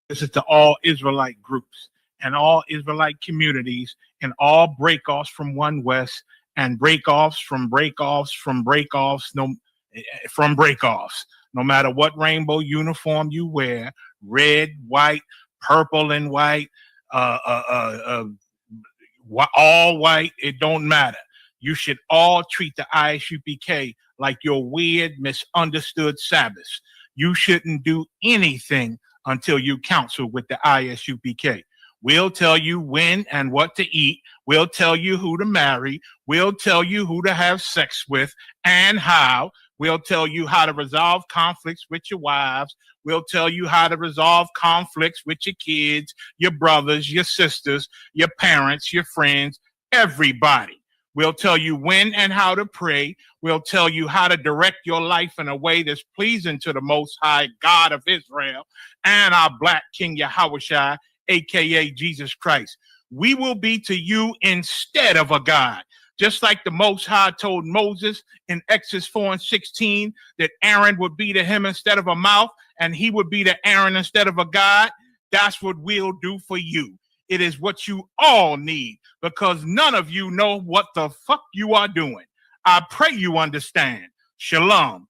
This is to all Israelite groups and all Israelite communities and all breakoffs from One West and breakoffs from breakoffs from breakoffs no from breakoffs. No matter what rainbow uniform you wear, red, white, purple, and white, uh, uh, uh, all white, it don't matter. You should all treat the ISUPK like your weird, misunderstood Sabbaths. You shouldn't do anything until you counsel with the ISUPK. We'll tell you when and what to eat. We'll tell you who to marry. We'll tell you who to have sex with and how. We'll tell you how to resolve conflicts with your wives. We'll tell you how to resolve conflicts with your kids, your brothers, your sisters, your parents, your friends, everybody. We'll tell you when and how to pray. We'll tell you how to direct your life in a way that's pleasing to the Most High God of Israel and our Black King Yahushua, aka Jesus Christ. We will be to you instead of a God. Just like the Most High told Moses in Exodus 4:16 that Aaron would be to him instead of a mouth and he would be to Aaron instead of a God, that's what we'll do for you. It is what you all need because none of you know what the fuck you are doing. I pray you understand. Shalom.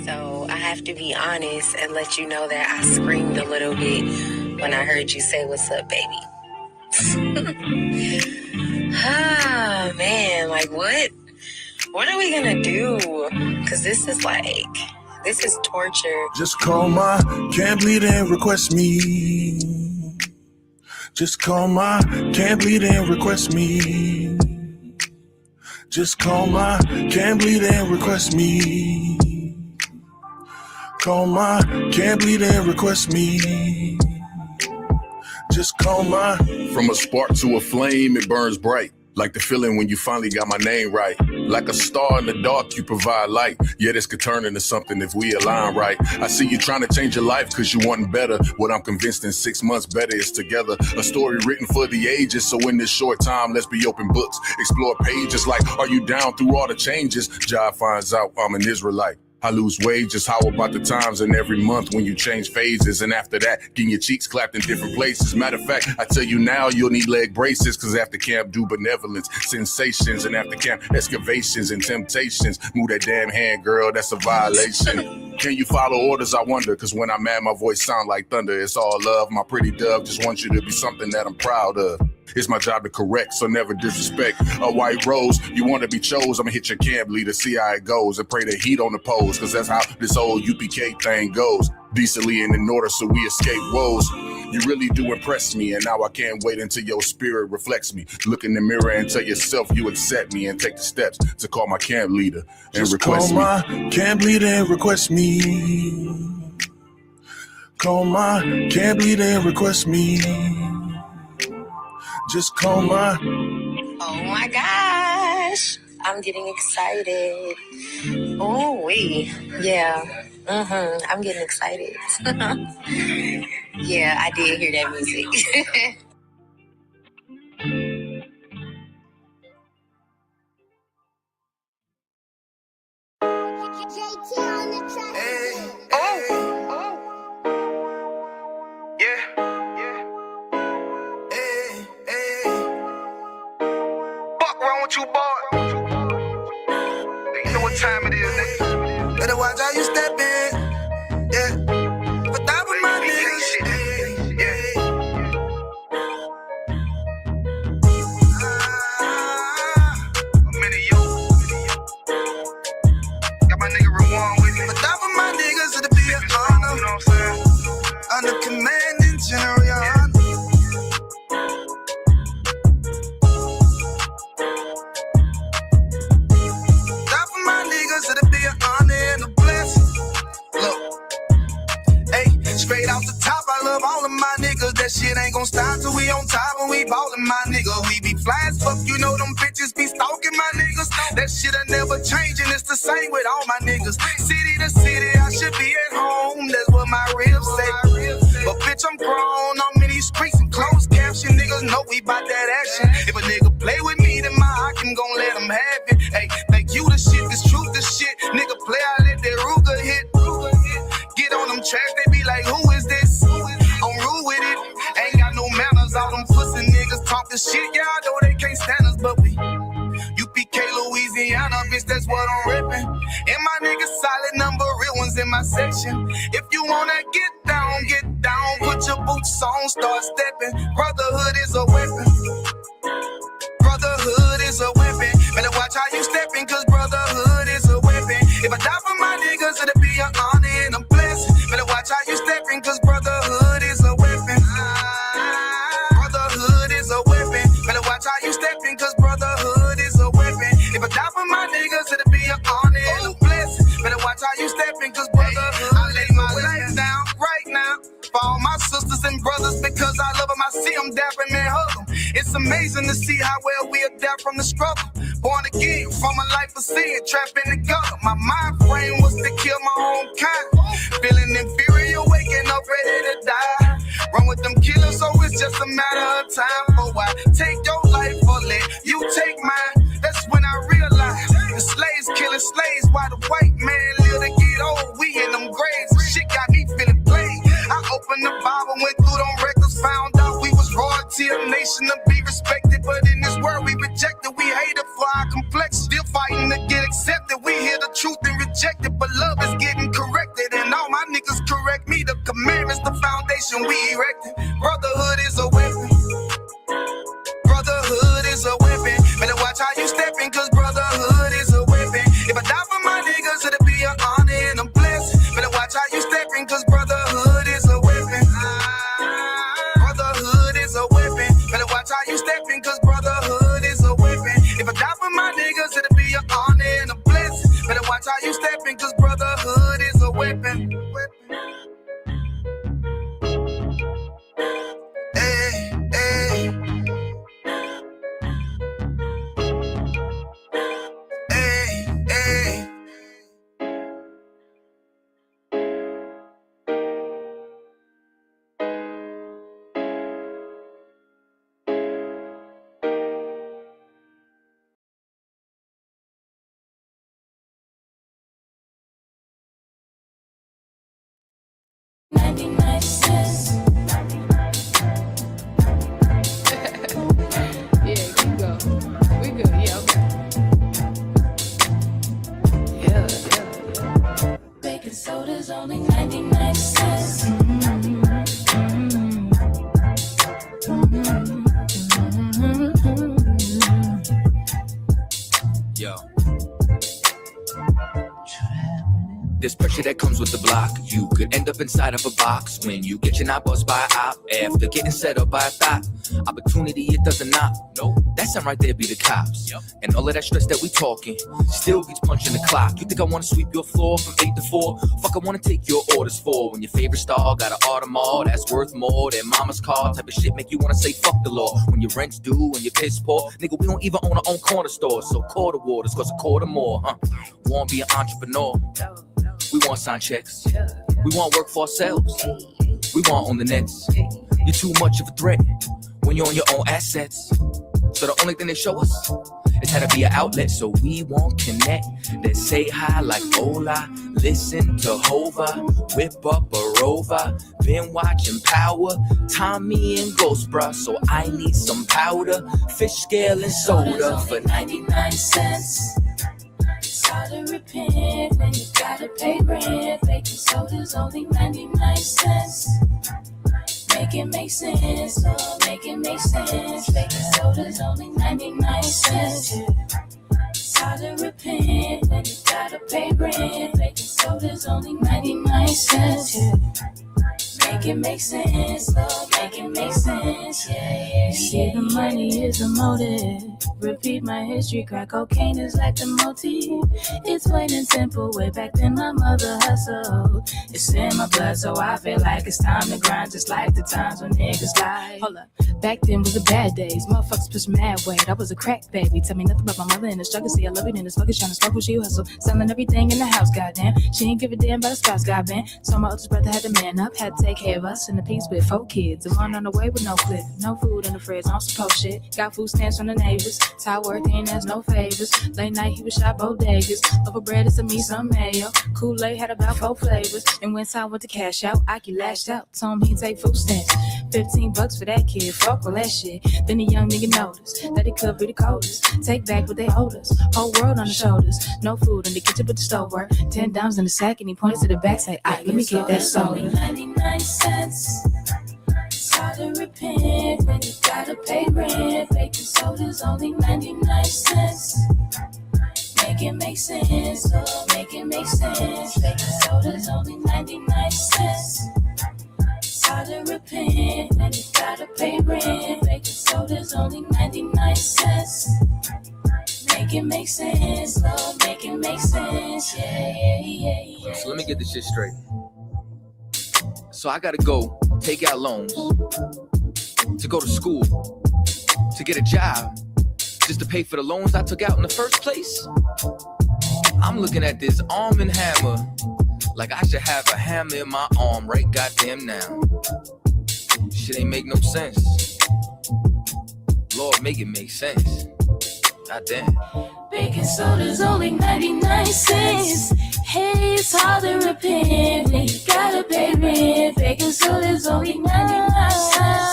So I have to be honest and let you know that I screamed a little bit when I heard you say, "What's up, baby?" Ah, man, like what? What are we gonna do? Because this is torture. Just call my can't bleed and request me. Just call my can't bleed and request me. Just call my can't bleed and request me. Call my can't bleed and request me. Just call my. From a spark to a flame, it burns bright. Like the feeling when you finally got my name right. Like a star in the dark, you provide light. Yeah, this could turn into something if we align right. I see you trying to change your life cause you want better. What I'm convinced in 6 months better is together. A story written for the ages, so in this short time, let's be open books. Explore pages like, are you down through all the changes? Jah finds out I'm an Israelite. I lose wages, how about the times and every month when you change phases? And after that, getting your cheeks clapped in different places. Matter of fact, I tell you now, you'll need leg braces, cause after camp do benevolence, sensations, and after camp excavations and temptations. Move that damn hand, girl, that's a violation. Can you follow orders, I wonder, cause when I'm mad, my voice sound like thunder. It's all love, my pretty dove, just want you to be something that I'm proud of. It's my job to correct, so never disrespect. A white rose, you want to be chose, I'ma hit your camp leader, see how it goes, and pray the heat on the pose, cause that's how this old UPK thing goes. Decently and in order so we escape woes. You really do impress me, and now I can't wait until your spirit reflects me. Look in the mirror and tell yourself you accept me, and take the steps to call my camp leader and just request call me. My camp leader and request me. Call my camp leader and request me. Just call my. Oh my gosh. I'm getting excited. Oh, yeah. I'm getting excited. Yeah, I did hear that music. You boy. You know what time it is, nigga. Better watch how you step in. Yeah. But that was my nigga. Yeah. I'm in it, yo. Got my nigga Rewan with me. But that was my niggas, it'll be an honor. You know what I'm saying? Under commanding general, your honor. Straight off the top, I love all of my niggas. That shit ain't gon' stop till we on top and we ballin', my nigga. We be fly as fuck, you know them bitches be stalking my niggas. That shit'll never change and it's the same with all my niggas. City to city, I should be at home. That's what my ribs say. But bitch, I'm grown. I'm in these streets and closed caption. Niggas know we bout that action. If a nigga play with me, then my Hakim gon' let him have it. Hey, think you the shit, this truth the shit. Nigga play, I let that Ruger hit. Get on them tracks, they be like, who bitch, that's what I'm ripping. And my niggas solid, number real ones in my section. If you wanna get down, put your boots on, start stepping. Brotherhood is a weapon. Brotherhood is a weapon. Better watch how you stepping, cause brotherhood is a weapon. If I die for my niggas, it'll be an honor and a blessing. Better watch how you stepping, cause brotherhood is a weapon. Brotherhood is a weapon. Better watch how you stepping, cause brotherhood is a weapon. If I die for my niggas, it'll be an honor and a blessing. Better watch how you stepping, cause brotherhood. I lay my life down right now for all my sisters and brothers, because I love them. I see them dapping and hug them. It's amazing to see how well we adapt from the struggle. Born again from a life of sin, trapped in the gutter. My mind frame was to kill my own kind. Feeling inferior, waking up ready to die. Run with them killers, so it's just a matter of time. For I take your life or let you take mine. That's when I realized the slaves killing slaves while the white man live to get old. We in them graves, and shit got me feeling played. I opened the Bible, went through them records, found out we was royalty, a nation to be respected. But in this world we rejected, we hated for our complex. Still fighting to get accepted. We hear the truth and reject it, but love is getting corrected. And all my niggas correct me. The commandments, the foundation we erected. Brotherhood is a weapon. Brotherhood is a weapon. Better watch how you stepping, cause brotherhood is a weapon. If I die for my niggas, it'll be an honor and a blessing. Better watch how you stepping, cause brotherhood is a weapon. Brotherhood is a weapon. Better watch how you stepping, cause brotherhood is a weapon. If I die for my niggas, it'll be an honor and a blessing. Better watch how you stepping, cause brotherhood is a weapon. Hey, hey. Hey, hey. Soda's only 99 cents. Yo. There's pressure that comes with the block. You could end up inside of a box when you get your knob bust by a op after getting set up by a thought. Opportunity, it doesn't knock. No, that sound right there be the cops. Yep. And all of that stress that we talking still beats punching the clock. You think I wanna sweep your floor from 8 to 4? Fuck, I wanna take your orders for when your favorite star got an Audemars that's worth more than mama's car. Type of shit make you wanna say fuck the law. When your rent's due and your piss poor, nigga, we don't even own our own corner store. So quarter waters cost a quarter more, huh? Wanna be an entrepreneur? We want sign checks. We want work for ourselves. We want on the nets. You're too much of a threat when you're on your own assets. So the only thing they show us is how to be an outlet. So we won't connect. Let's say hi like hola. Listen to Hova. Whip up a Rover. Been watching Power. Tommy and Ghost, bruh. So I need some powder. Fish scale and soda for 99 cents. Hard to repent when you gotta pay rent. Baking soda's only 99 cents. Make it make sense, oh, make it make sense. Baking soda's only 99 cents. It's hard to repent when you gotta pay rent. Baking soda's only 99 cents. Make it make sense, oh, make it make sense. Yeah. See, the money is the motive. Repeat my history, crack cocaine is like the motif. It's plain and simple, way back then my mother hustled. It's in my blood, so I feel like it's time to grind. Just like the times when niggas lied. Hold up, back then was the bad days. Motherfuckers push mad weight, I was a crack baby. Tell me nothing about my mother and the struggle. See, I love it in this fucking trying to struggle. She hustle, selling everything in the house, goddamn. She ain't give a damn about the spouse, goddamn. So my oldest brother had to man up, had to take care of us and the piece with 4 kids. And going on the way with no clip. No food in the fridge, on some post shit. Got food stamps from the neighbors. Ty worth ain't ask no favors. Late night, he was shot bodegas. Over bread is some meat, some mayo. Kool-Aid had about 4 flavors. And when Ty went to cash out, Aki lashed out. Told him he'd take food stamps. $15 for that kid, fuck all that shit. Then the young nigga noticed that it could be the coldest. Take back what they owed us. Whole world on the shoulders. No food in the kitchen but the stove work. $10 in the sack and he points to the back, say, let me get that soda. 99 cents. It's hard to repent when you gotta pay rent. Baking soda's only 99 cents. Make it make sense, oh, make it make sense. Baking soda's only 99 cents. It's hard to repent when you gotta pay rent. Baking soda's only 99 cents. Make it make sense, oh, make it make sense. Yeah. So let me get this shit straight. So I gotta go take out loans to go to school, to get a job, just to pay for the loans I took out in the first place? I'm looking at this arm and hammer like I should have a hammer in my arm right goddamn now. Shit ain't make no sense. Lord, make it make sense. Goddamn. Baking soda's only 99 cents. Hey, it's hard to repent when you gotta pay rent. Baking soda's only 99 cents.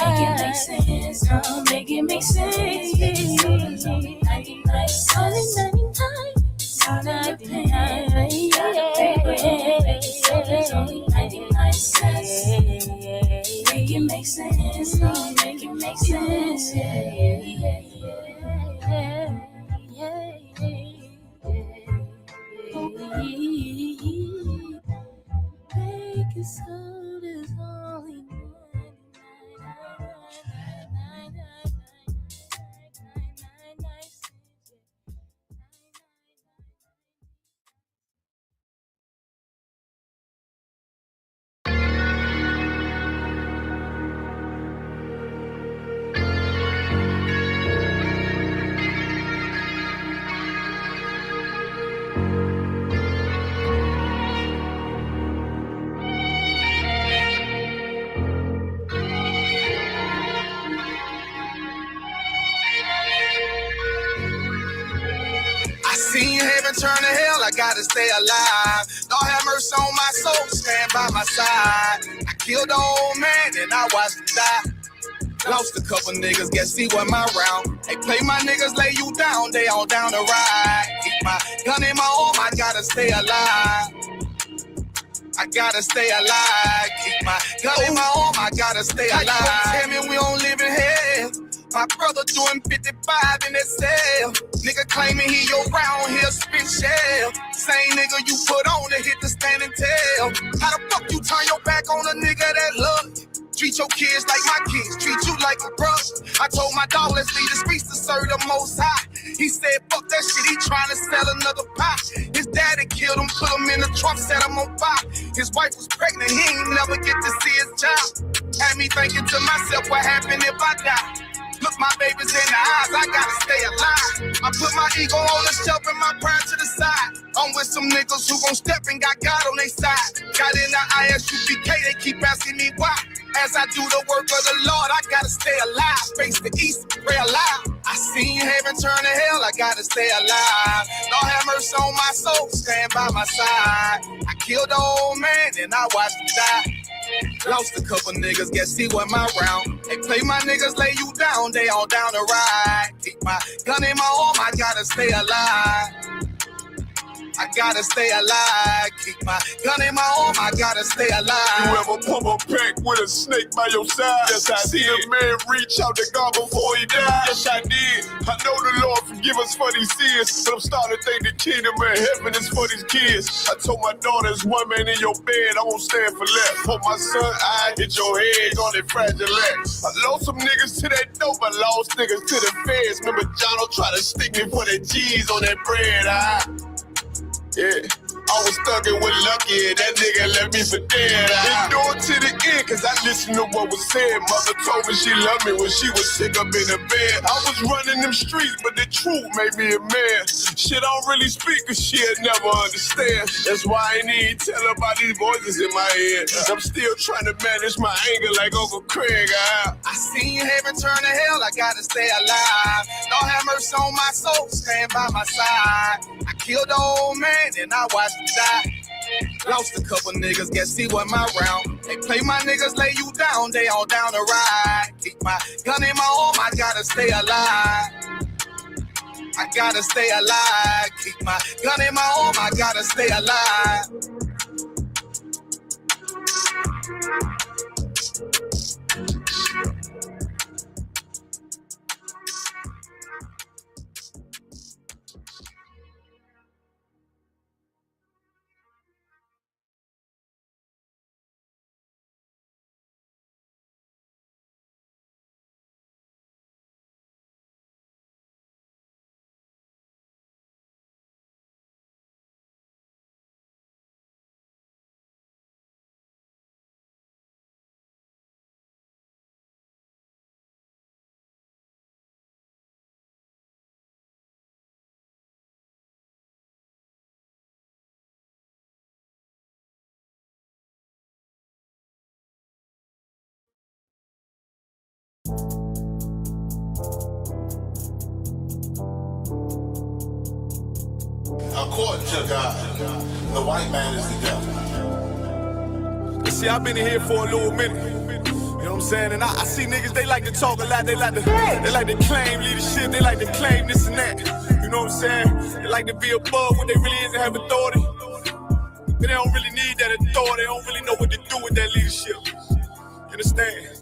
Make it make sense, oh, make it make sense. Baking soda's only 99 cents. Only 99. Hard to repent, you gotta pay rent. Baking soda's only 99 cents. Make it make sense, oh, make it make sense. Baking soda's only 99 cents. Seen heaven turn to hell, I gotta stay alive. Lord have mercy on my soul, stand by my side. I killed the old man and I watched him die. Lost a couple niggas, guess he wasn't my round. Hey, play my niggas, lay you down, they all down the ride. Keep my gun in my arm, I gotta stay alive. I gotta stay alive. Keep my gun in my arm, I gotta stay alive. Tell me we don't live in hell. My brother doing 55 in that cell. Nigga claiming he your round here spit shell. Same nigga you put on to hit the stand and tell. How the fuck you turn your back on a nigga that love you? Treat your kids like my kids, treat you like a brother. I told my dog, let's leave the streets to serve the most high. He said, fuck that shit, he trying to sell another pie. His daddy killed him, put him in the trunk, set him on fire. His wife was pregnant, he ain't never get to see his child. Had me thinking to myself, what happened if I die? Look my babies in the eyes, I gotta stay alive. I put my ego on the shelf and my pride to the side. I'm with some niggas who gon' step and got God on their side. Got in the ISUPK, they keep asking me why. As I do the work of the Lord, I gotta stay alive. Face the east, pray alive. I seen heaven turn to hell, I gotta stay alive. Lord have mercy on my soul, stand by my side. I killed the old man and I watched him die. Lost a couple niggas, guess he wasn't my round. Hey, play my niggas, lay you down, they all down the ride. Keep my gun in my arm, I gotta stay alive. I gotta stay alive. Keep my gun in my arm, I gotta stay alive. You ever pump a pack with a snake by your side? Yes, I see a man reach out to God before he died. Yes, I did. I know the Lord forgive us for these sins, but I'm starting to think the kingdom of heaven is for these kids. I told my daughter, there's one man in your bed, I won't stand for left. For my son, I hit your head on that fragile legs. I lost some niggas to that dope, I lost niggas to the feds. Remember Jono tried to stick me for the G's on that bread, Yeah. I was thugging with Lucky, and that nigga left me for dead. Endured to the end, cause I listened to what was said. Mother told me she loved me when she was sick up in the bed. I was running them streets, but the truth made me a man. Shit, I don't really speak, cause she'll never understand. That's why I ain't even tell her about these voices in my head. I'm still trying to manage my anger like Uncle Craig. I seen heaven turn to hell, I gotta stay alive. Lord have mercy on my soul, stand by my side. I killed the old man and I watched him die. Lost a couple niggas, guess he wasn't my round. They play my niggas, lay you down, they all down the ride. Keep my gun in my arm, I gotta stay alive. I gotta stay alive. Keep my gun in my arm, I gotta stay alive. According to God, the white man is the devil. See, I've been in here for a little minute. You know what I'm saying? And I see niggas, they like to talk a lot. They like to claim leadership. They like to claim this and that. You know what I'm saying? They like to be above what they really is and have authority. But they don't really need that authority. They don't really know what to do with that leadership. You understand?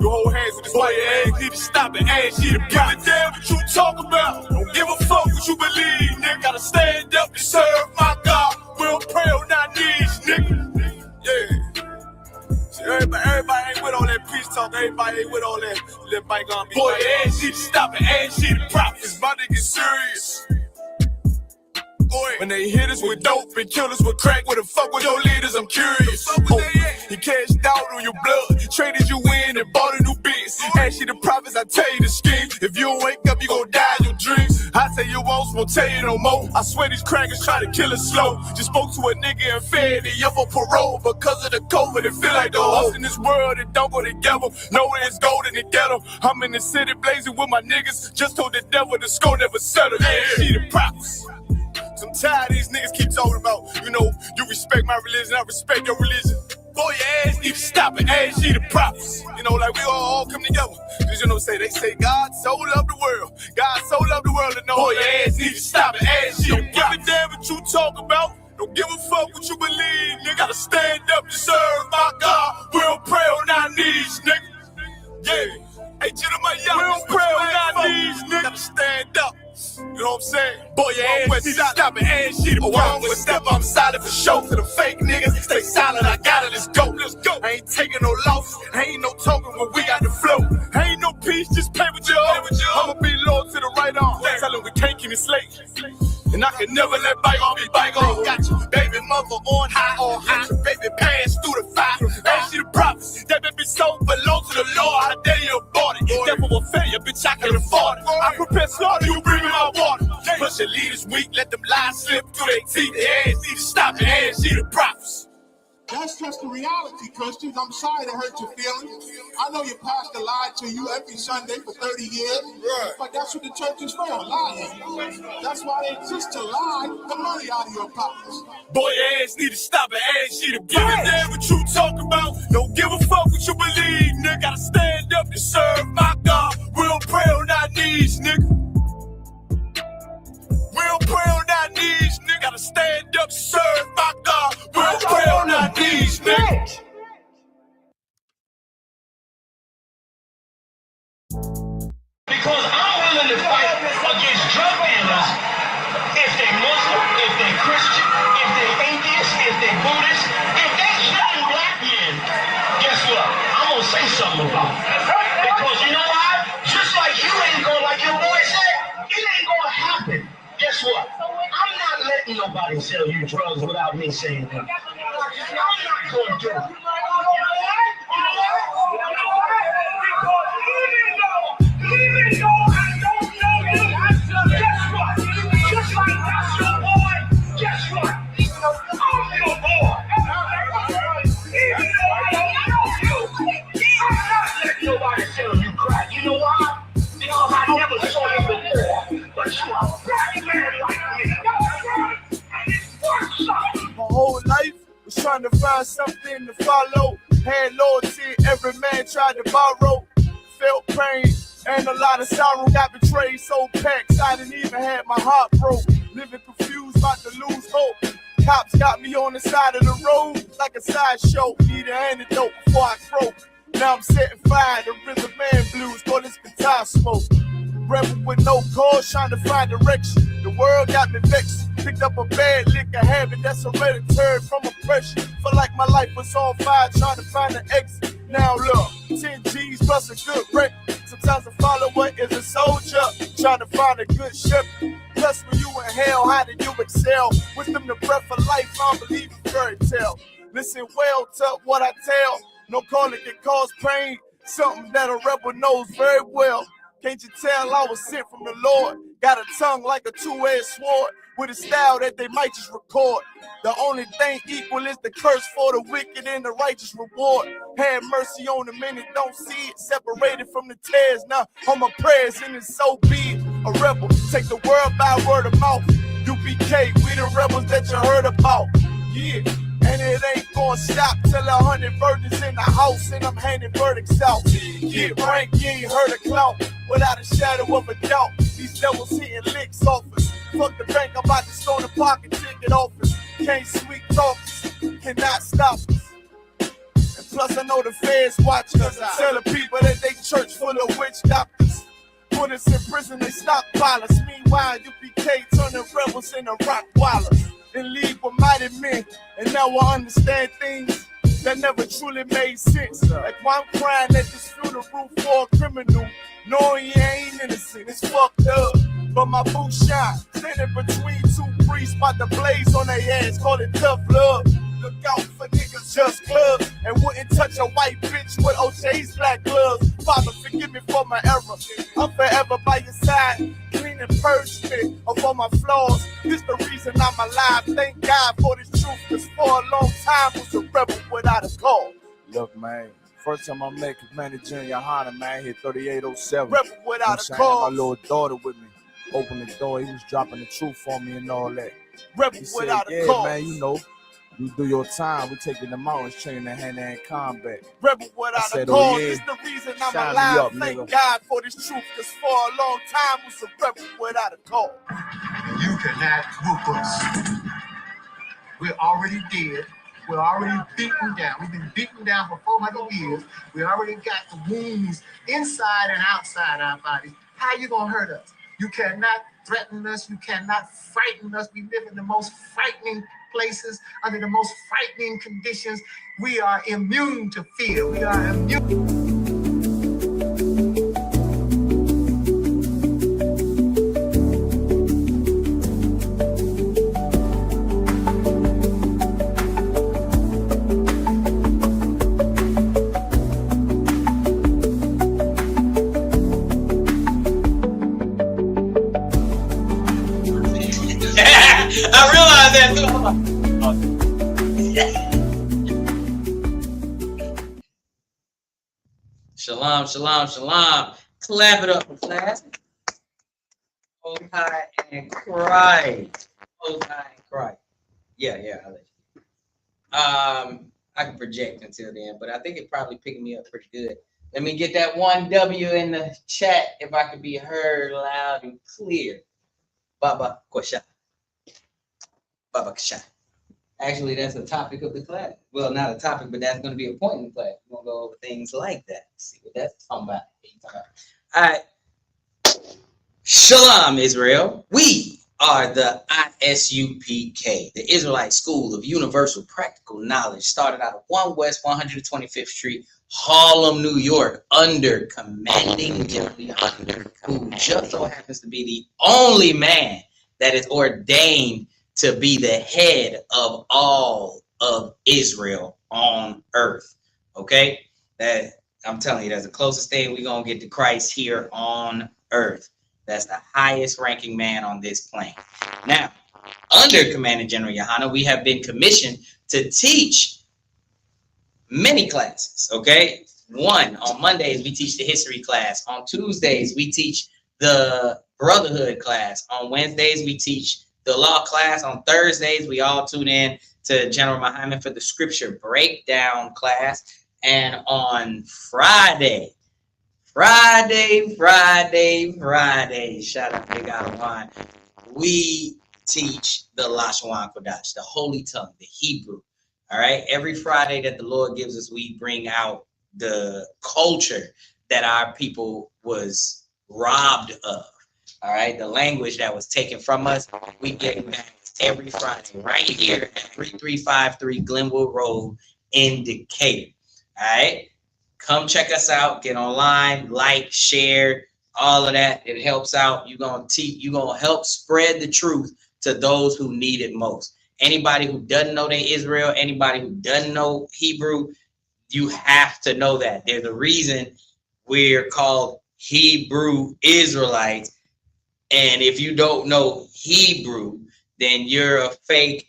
You hold hands with this white ass, need to stop it, ass you to give a damn what you talk about. Don't give a fuck what you believe, nigga. Gotta stand up and serve my God. We don't pray on our knees, nigga. Yeah. See, everybody ain't with all that peace talk. Everybody ain't with all that bygone. Boy, ass you to stop it, ass you to prop. It's about to get serious. When they hit us with dope and kill us with crack, where the fuck with your leaders? I'm curious. He cashed out on your blood, traded you in and bought a new biz. Ask you the prophets, I tell you the scheme. If you don't wake up, you gon' die in your dreams. I say you won't tell you no more. I swear these crackers try to kill us slow. Just spoke to a nigga and fed he up on parole because of the COVID. It feel like the host in this world that don't go together. Nowhere is gold in the ghetto. I'm in the city blazing with my niggas. Just told the devil the score never settled. Yeah, see the prophets. I'm tired of these niggas keep talking about, you respect my religion, I respect your religion. Boy, your ass need to stop it, ass you the prophets. Like we all come together. Cause they say God so loved the world. God so loved the world, and boy, your ass need to stop it, ass you the prophets. Don't give a damn what you talk about. Don't give a fuck what you believe, nigga. Gotta stand up and serve my God. We don't pray on our knees, nigga. Yeah. Hey, gentlemen, y'all, we don't pray on our knees, nigga. Gotta stand up. You know what I'm saying? Boy, your ass need to stop it, ass shit. Oh, I don't step, I'm silent for show. To the fake niggas, stay silent, I got it, let's go. I ain't taking no loss, ain't no token when we got the flow. Ain't no peace, just play with your own. I'ma be loyal to the right arm. Tell them we can't keep me slave. And I can never let bygone be bygone. Got your baby mother on high, got your baby pants through the fire. Ain't she the prophets? That baby soul belong to the Lord. How dare you abort it? Devil will failure, bitch, I can afford it. I prepare slaughter, you bring me my water. Plus your leaders weak, let them lies slip through their teeth. Their ass need to stop it, ass she the prophets. That's just the reality, Christians. I'm sorry to hurt your feelings. I know your pastor lied to you every Sunday for 30 years, but that's what the church is for, lying. That's why they exist, to lie the money out of your pockets. Boy, your ass need to stop it, ass she the give a damn what you talk about. Don't give a fuck what you believe, nigga. Gotta stand up and serve my God. We don't pray on our knees, nigga. We don't pray on our knees, nigga. Gotta stand up, serve my God. We don't pray on our knees, nigga. Because I'm willing to fight against drug dealers if they Muslim, if they Christian, if they atheist, if they Buddhist, if they killing black men. Guess what? I'm gonna say something about it. Because you know why? Just like you ain't gonna, like your boy said, it ain't gonna happen. Guess what? I'm not letting letting nobody sell you drugs without me saying that. I'm not going to do it. Even though I don't know you, guess what? Just like that's your boy, guess what? I'm your boy. Even though I don't know you, I'm not letting nobody sell you crack. You know why? Because I never saw you before. But you a black man like me. And it works out. My whole life was trying to find something to follow. Had loyalty, every man tried to borrow. Felt pain and a lot of sorrow. Got betrayed, so packed I didn't even have my heart broke. Living confused, about to lose hope. Cops got me on the side of the road like a sideshow. Need an antidote before I croak. Now I'm setting fire to Rhythm Man blues, call this guitar smoke. Rebel with no cause, trying to find direction. The world got me vexed. Picked up a bad liquor habit that's hereditary from oppression. Felt like my life was on fire, trying to find an exit. Now look, 10 G's plus a good rent. Sometimes a follower is a soldier, trying to find a good shepherd. Plus when you in hell, how did you excel? Wisdom the breath of life, I don't believe in fairy tale. Listen well to what I tell. No calling can cause pain, something that a rebel knows very well. Can't you tell I was sent from the Lord? Got a tongue like a two-edged sword, with a style that they might just record. The only thing equal is the curse for the wicked and the righteous reward. Have mercy on the many, don't see it. Separated from the tares, now on my prayers, and it's so be it. A rebel, take the world by word of mouth. UPK, we the rebels that you heard about. Yeah. And it ain't gonna stop till 100 virgins in the house and I'm handing verdicts out. Get rank, you ain't heard a clout without a shadow of a doubt. These devils hitting licks off us. Fuck the bank, I'm about to stone the pocket ticket office. Can't sweet talk us, cannot stop us. And plus I know the feds watching us. Telling people that they church full of witch doctors. Put us in prison, they stockpile us. Meanwhile, UPK turning rebels into rock wallers. And leave with mighty men, and now I understand things that never truly made sense. Like why I'm crying at this funeral for a criminal, knowing he ain't innocent, it's fucked up. But my boot shine, standing between two priests, about to blaze on their ass, call it tough love. Look out for niggas just clubs, and wouldn't touch a white bitch with OJ's black gloves. Father, forgive me for my error. I'm forever by your side, clean and purge me of all my flaws. This the reason I'm alive. Thank God for this truth, cause for a long time was a rebel without a cause. Look, man, first time I met Commander Junior Hunter, man, hit 3807. Rebel without a cause. My little daughter with me. Opened the door, he was dropping the truth for me and all that. Rebel he without said, a cause. Man, you know, you do your time, we taking the mountains, training in hand-to-hand combat. Rebel without a cause, it's the reason I'm alive. Up, thank nigga. God for this truth, cause for a long time was a rebel without a cause. You cannot whoop us. We're already dead. We're already beaten down. We've been beaten down for 400 years. We already got the wounds inside and outside our bodies. How you gonna hurt us? You cannot threaten us. You cannot frighten us. We live in the most frightening places, under the most frightening conditions. We are immune to fear. We are immune. I realized that too. Shalom, shalom, shalom. Clap it up for class. Hold high and cry. Hold high and cry. Yeah, I'll let you. I can project until then, but I think it probably picked me up pretty good. Let me get that one W in the chat if I could be heard loud and clear. Baba Kosha. Baba Kosha. Actually, that's a topic of the class. Well, not a topic, but that's going to be a point in the class. We're going to go over things like that. See what that's talking about. All right. Shalom, Israel. We are the ISUPK, the Israelite School of Universal Practical Knowledge, started out of 1 West 125th Street, Harlem, New York, under Commanding General Hunter, who just so happens to be the only man that is ordained to be the head of all of Israel on earth. Okay? That I'm telling you, that's the closest thing we're going to get to Christ here on earth. That's the highest ranking man on this plane. Now, under Commanding General Yohana, we have been commissioned to teach many classes, okay? One, on Mondays, we teach the history class. On Tuesdays, we teach the brotherhood class. On Wednesdays, we teach the law class. On Thursdays, we all tune in to General Muhammad for the scripture breakdown class. And on Friday, shout out to Lashawan, we teach the Lashawan Qadash, the Holy Tongue, the Hebrew. All right. Every Friday that the Lord gives us, we bring out the culture that our people was robbed of. All right. The language that was taken from us, we get it back every Friday right here at 3353 Glenwood Road in Decatur. All right. Come check us out. Get online, like, share, all of that. It helps out. You're gonna help spread the truth to those who need it most. Anybody who doesn't know they Israel, anybody who doesn't know Hebrew, you have to know that. There's a reason we're called Hebrew Israelites. And if you don't know Hebrew, then you're a fake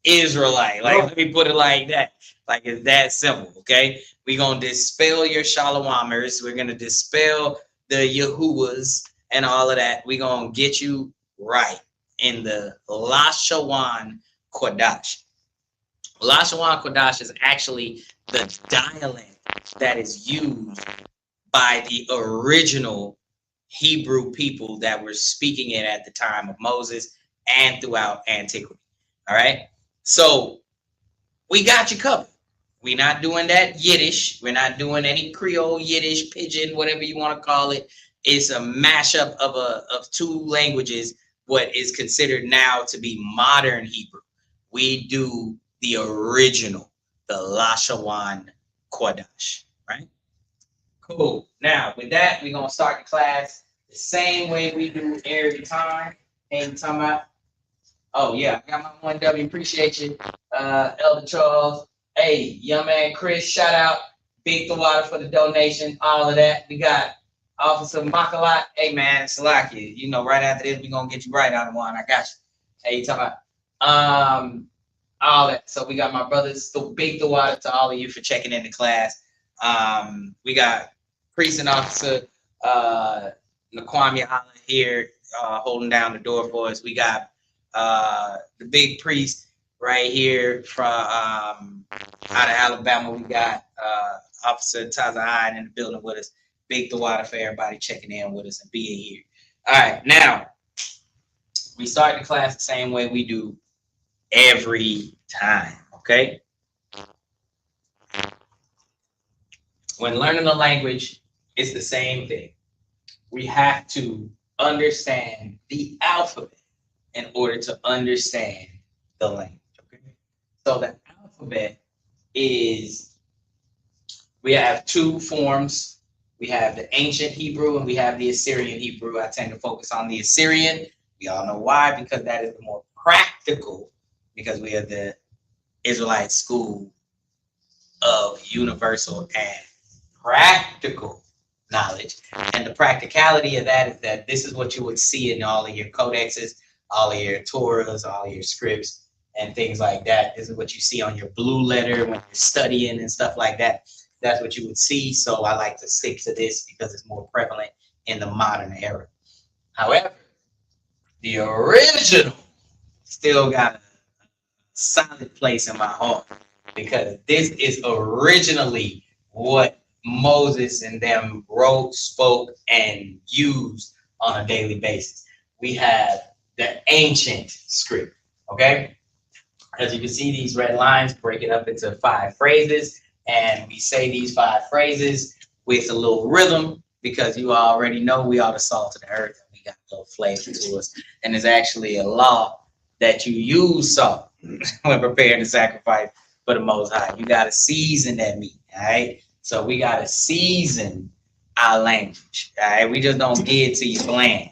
Israelite. Like, let me put it like that. Like, it's that simple, okay? We're going to dispel your Shalomers. We're going to dispel the Yahuwahs and all of that. We're going to get you right in the Lashawan Qadash. Lashawan Qadash is actually the dialect that is used by the original Hebrew people that were speaking it at the time of Moses and throughout antiquity. All right? So we got you covered. We're not doing that Yiddish. We're not doing any Creole, Yiddish, Pidgin, whatever you want to call it. It's a mashup of two languages, what is considered now to be modern Hebrew. We do the original, the Lashawan Qadash, right? Cool. Now, with that, we're going to start the class the same way we do every time. Ain't talking about, oh, yeah, I got my 1W. Appreciate you, Elder Charles. Hey, young man Chris, shout out. Big Tawada for the donation, all of that. We got Officer Makalat. Hey, man, Salaki. You know, right after this, we're going to get you right on the one. I got you. Hey, you talking about all that. So we got my brothers, Big Tawada to all of you for checking in the class. We got Priest and Officer Nakwame Holland here holding down the door for us. We got the big priest right here from out of Alabama. We got Officer Taza Hyde in the building with us. Big Tawada for everybody checking in with us and being here. All right, now we start the class the same way we do every time, okay? When learning a language, it's the same thing. We have to understand the alphabet in order to understand the language. Okay? So the alphabet is, we have two forms. We have the ancient Hebrew and we have the Assyrian Hebrew. I tend to focus on the Assyrian. We all know why, because that is the more practical, because we are the Israelite school of universal and practical knowledge. And the practicality of that is that this is what you would see in all of your codexes, all of your Torahs, all of your scripts and things like that. This is what you see on your blue letter when you're studying and stuff like that. That's what you would see. So I like to stick to this because it's more prevalent in the modern era. However, the original still got a solid place in my heart, because this is originally what Moses and them wrote, spoke, and used on a daily basis. We have the ancient script, okay? As you can see, these red lines break it up into 5 phrases, and we say these 5 phrases with a little rhythm, because you already know we are the salt of the earth, and we got a little flavor to us. And there's actually a law that you use salt when preparing the sacrifice for the Most High. You got to season that meat, all right? So we got to season our language, all right? We just don't give it to you bland.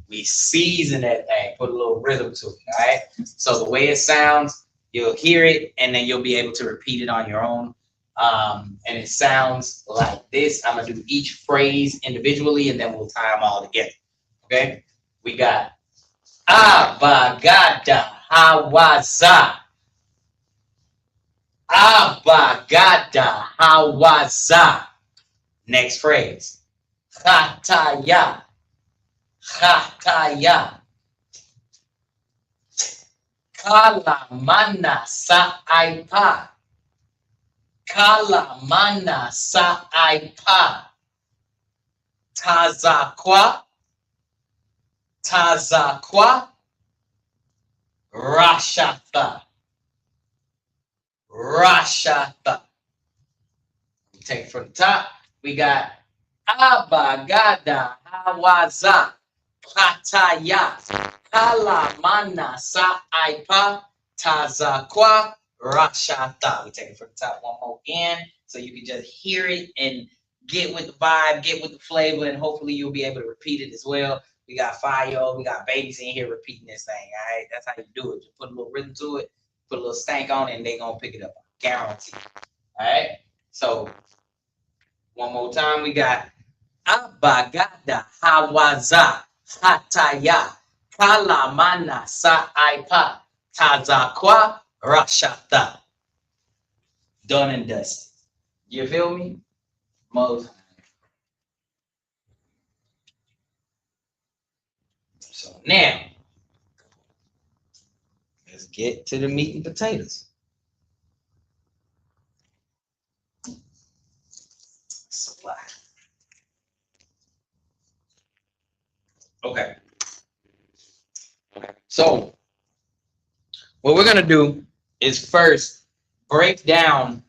We season that thing, put a little rhythm to it, all right? So the way it sounds, you'll hear it, and then you'll be able to repeat it on your own. And it sounds like this. I'm gonna do each phrase individually, and then we'll tie them all together, okay? We got Abagada Hawaza. Abagada Hawaza. Next phrase. Chataya. Chataya. Kalamana sa'aipa. Kalamana sa'aipa. Tazakwa. Tazakwa. Rashata. Rashata. Take it from the top. We got Abagada Hawaza Pataya Kalamana Sa'aipa Tazakwa Rashata. We take it from the top one more again so you can just hear it and get with the vibe, get with the flavor, and hopefully you'll be able to repeat it as well. We got Fio, we got babies in here repeating this thing, all right? That's how you do it. Just put a little rhythm to it, put a little stank on it, and they're going to pick it up. Guarantee. All right? So, one more time, we got Abagada Hawaza Hataya Kalamana Sa'aipa Tazakwa Rashata. Done and dusted. You feel me? Most. So now, let's get to the meat and potatoes. Supply. Okay. So, what we're going to do is first break down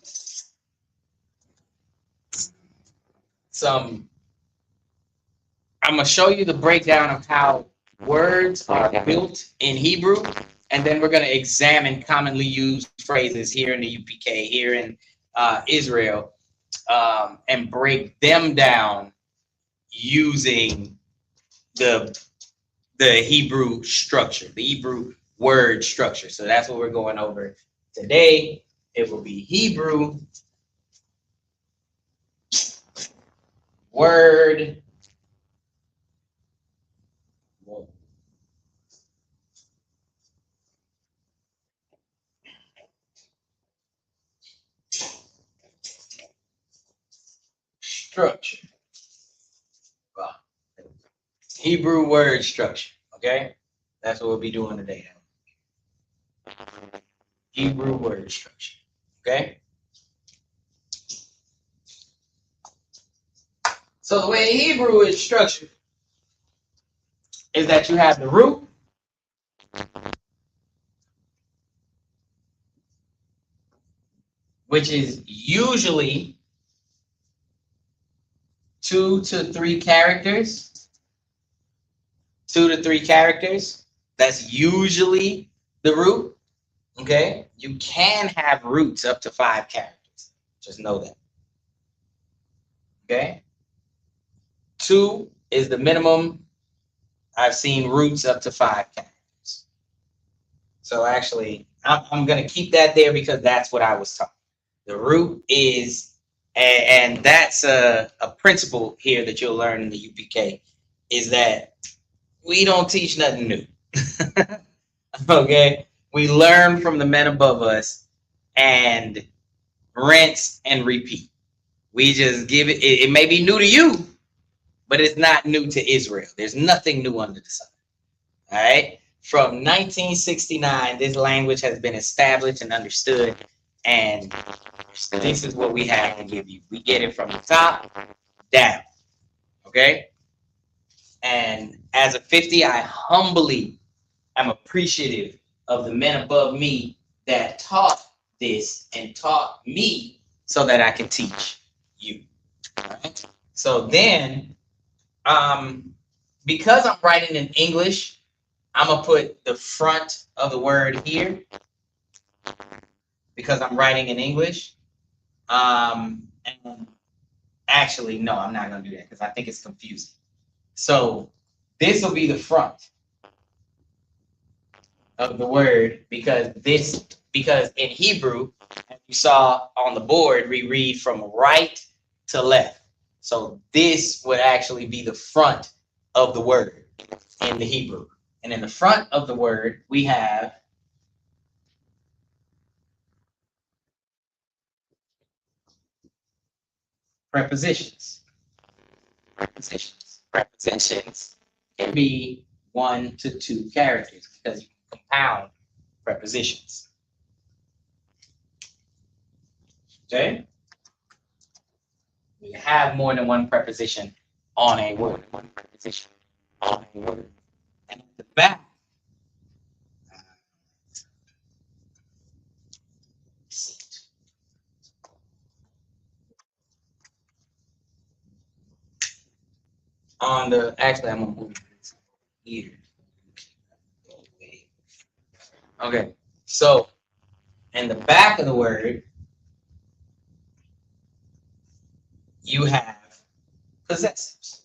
some. I'm going to show you the breakdown of how words are built in Hebrew, and then we're going to examine commonly used phrases here in the UPK, here in Israel, and break them down using the Hebrew structure, the Hebrew word structure. So that's what we're going over today. It will be Hebrew word structure. Hebrew word structure. Okay? That's what we'll be doing today. Hebrew word structure. Okay? So the way Hebrew is structured is that you have the root, which is usually 2 to 3 characters. 2 to 3 characters. That's usually the root. Okay? You can have roots up to 5 characters. Just know that. Okay? 2 is the minimum. I've seen roots up to 5 characters. So actually, I'm going to keep that there because that's what I was taught. The root is, and that's a principle here that you'll learn in the UPK, is that we don't teach nothing new. Okay? We learn from the men above us and rinse and repeat. We just give it, it may be new to you, but it's not new to Israel. There's nothing new under the sun. All right? From 1969, this language has been established and understood, and this is what we have to give you. We get it from the top down. Okay? And as a 50, I humbly am appreciative of the men above me that taught this and taught me so that I can teach you. All right? So then, because I'm writing in English, I'm going to put the front of the word here because I'm writing in English. And actually, no, I'm not going to do that because I think it's confusing. So this will be the front of the word because in Hebrew, as you saw on the board, we read from right to left. So this would actually be the front of the word in the Hebrew. And in the front of the word, we have prepositions. Prepositions can be 1 to 2 characters because you can compound prepositions. Okay? We have more than one preposition on a word. And at the back, I'm gonna move this here. Okay, so in the back of the word, you have possessives.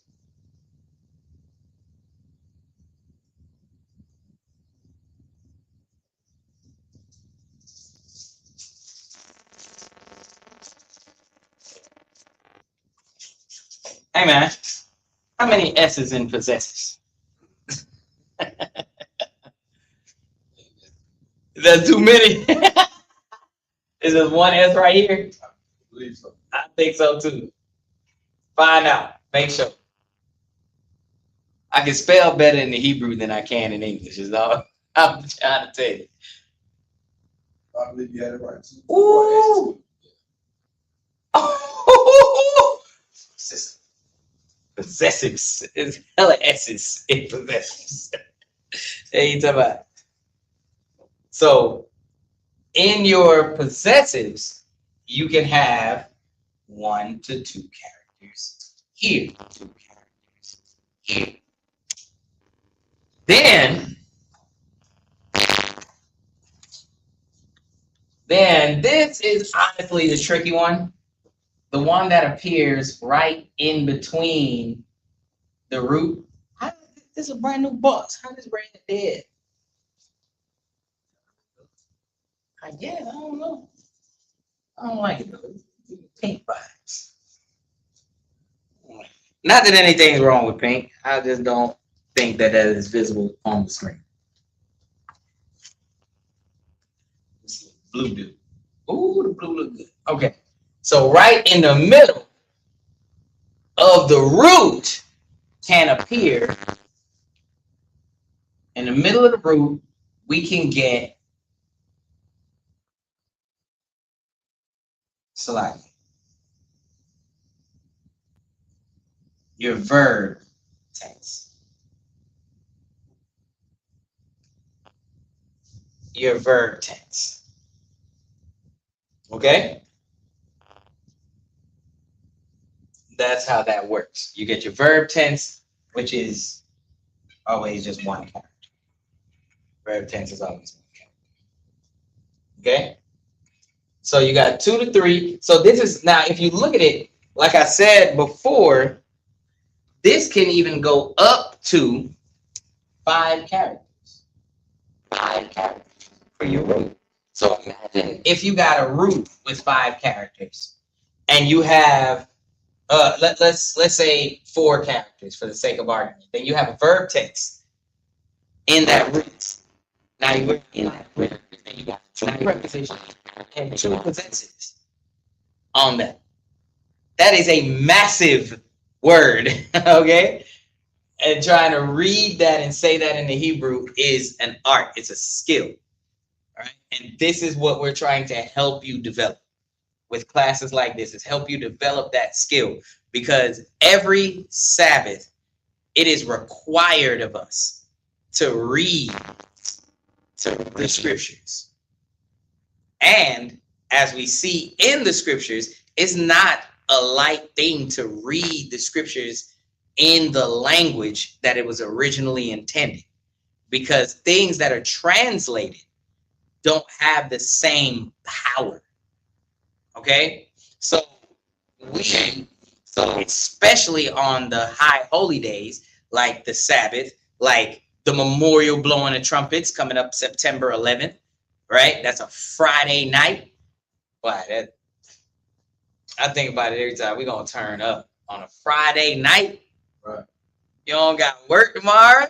Hey man, how many S's in possessives? That's too many. Is there one S right here? I believe so. I think so too. Find out. Make sure. I can spell better in the Hebrew than I can in English, is all I'm trying to tell you. I believe you had it right too. Ooh. Possessives. It's hella S's in possessives. Hey, you talking about? So in your possessives, you can have 1 to 2 characters here. 2 characters here. Then this is honestly the tricky one. The one that appears right in between the root. This is a brand new box. How does brand dead? Yeah, I don't know. I don't like it though. Pink vibes. Not that anything's wrong with pink. I just don't think that is visible on the screen. Blue do. Ooh, the blue look good. Okay. So right in the middle of the root can appear. In the middle of the root, we can get saliva. Your verb tense. Your verb tense. Okay? That's how that works. You get your verb tense, which is always just one character. Verb tense is always one character. Okay? So you got 2 to 3. So this is, now if you look at it, like I said before, this can even go up to 5 characters. 5 characters for your root. So imagine if you got a root with 5 characters and you have let's say 4 characters for the sake of argument. Then you have a verb tense in that root. Now you're in that root. Then you got 2 prepositions and 2 possessives on that. That is a massive word, okay? And trying to read that and say that in the Hebrew is an art. It's a skill, all right? And this is what we're trying to help you develop with classes like this, is help you develop that skill, because every Sabbath, it is required of us to read the scriptures. And as we see in the scriptures, it's not a light thing to read the scriptures in the language that it was originally intended, because things that are translated don't have the same power. Okay, so especially on the high holy days, like the Sabbath, like the memorial blowing of trumpets coming up September 11th, right? That's a Friday night. Why, that I think about it every time. We're gonna turn up on a Friday night. Right. You don't got work tomorrow.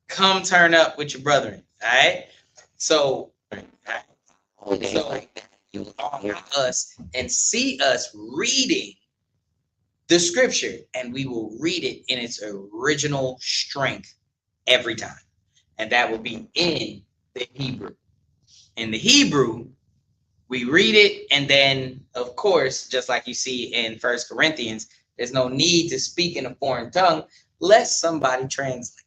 Come turn up with your brethren. All right. So, you honor us and see us reading the scripture, and we will read it in its original strength every time. And that will be in the Hebrew. In the Hebrew, we read it, and then, of course, just like you see in 1 Corinthians, there's no need to speak in a foreign tongue lest somebody translate.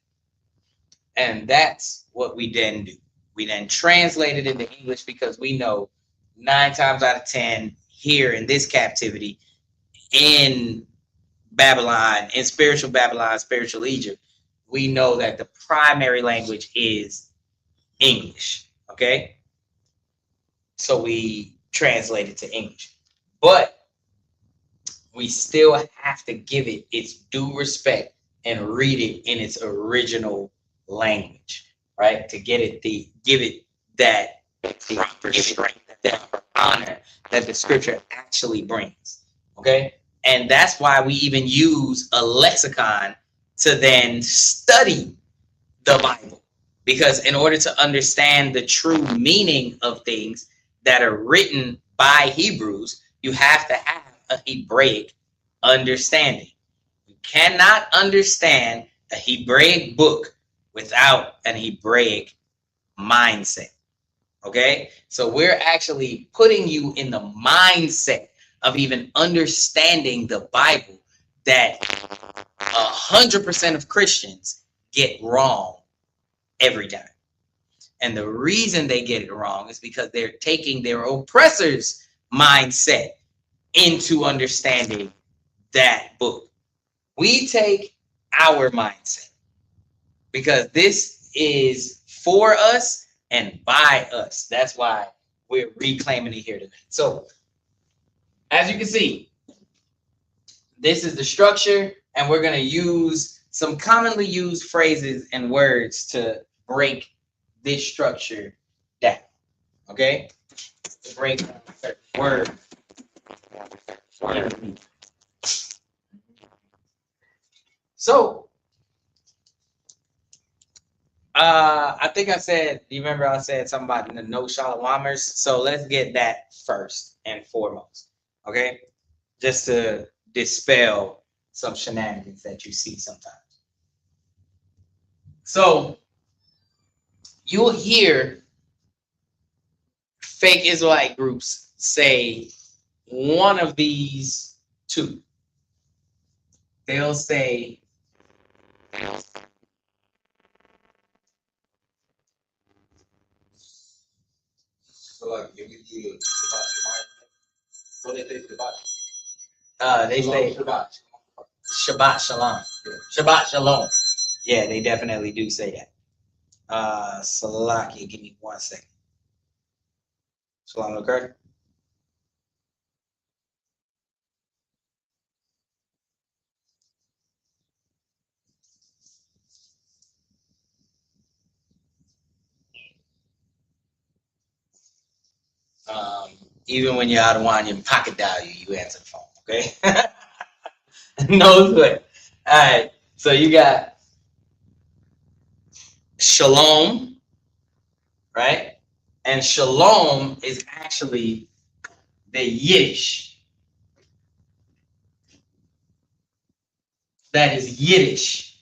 And that's what we then do. We then translate it into English because we know 9 times out of 10 here in this captivity, in Babylon, in spiritual Babylon, spiritual Egypt, we know that the primary language is English. Okay? So we translate it to English. But we still have to give it its due respect and read it in its original language, right? To give it that proper strength, that proper honor that the scripture actually brings. Okay? And that's why we even use a lexicon to then study the Bible. Because in order to understand the true meaning of things that are written by Hebrews, you have to have a Hebraic understanding. You cannot understand a Hebraic book without an Hebraic mindset. Okay? So we're actually putting you in the mindset of even understanding the Bible that 100% of Christians get wrong every time. And the reason they get it wrong is because they're taking their oppressor's mindset into understanding that book. We take our mindset because this is for us and by us. That's why we're reclaiming it here tonight. So, as you can see, this is the structure, and we're going to use some commonly used phrases and words to break this structure down. Okay? To break down certain words. So, I think I said, do you remember I said something about the no Shalawamers? So let's get that first and foremost. Okay? Just to dispel some shenanigans that you see sometimes. So, you'll hear fake Israelite groups say one of these two. They'll say, So like, give me the what they think about? they say Shabbat Shalom. Shabbat Shalom. Yeah, they definitely do say that. Salakia, give me 1 second. Shalom occurred. Even when you're out of wine, your pocket dial you answer the phone, okay? No good. All right, so you got Shalom, right? And Shalom is actually the Yiddish. That is Yiddish,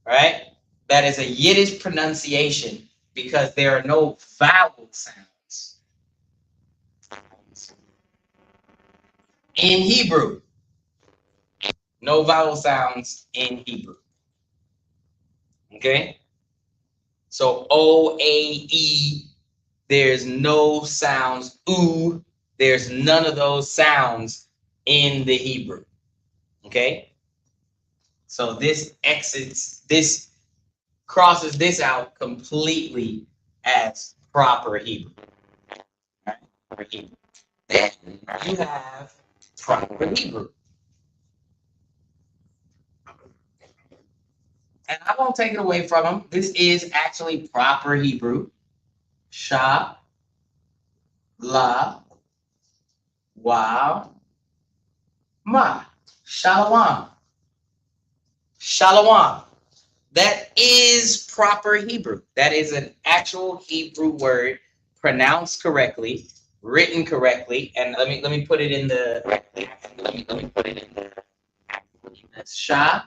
right? That is a Yiddish pronunciation because there are no vowel sounds in Hebrew. No vowel sounds in Hebrew. Okay? So O, A, E, there's no sounds. Oo, there's none of those sounds in the Hebrew. Okay? So this crosses this out completely as proper Hebrew. Right? Then you have proper Hebrew. and I won't take it away from him. This is actually proper Hebrew. Sha, la, wa, ma. Shalom. Shalom. That is proper Hebrew. That is an actual Hebrew word, pronounced correctly, written correctly. And let me put it in the that's Sha,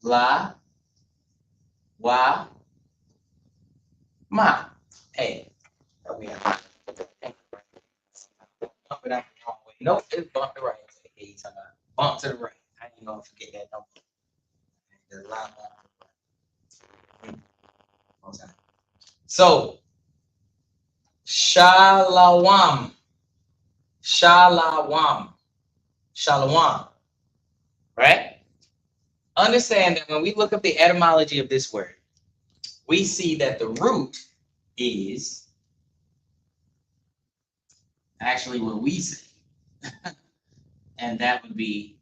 la, wa, ma. Hey, we have bump it out the wrong way. Nope, it's bump the right way. Hey, you talking about bump to the right. I ain't gonna forget that number. The la, so shalom, shalom, shalom. Right? Understand that when we look up the etymology of this word, we see that the root is actually what we say. And that would be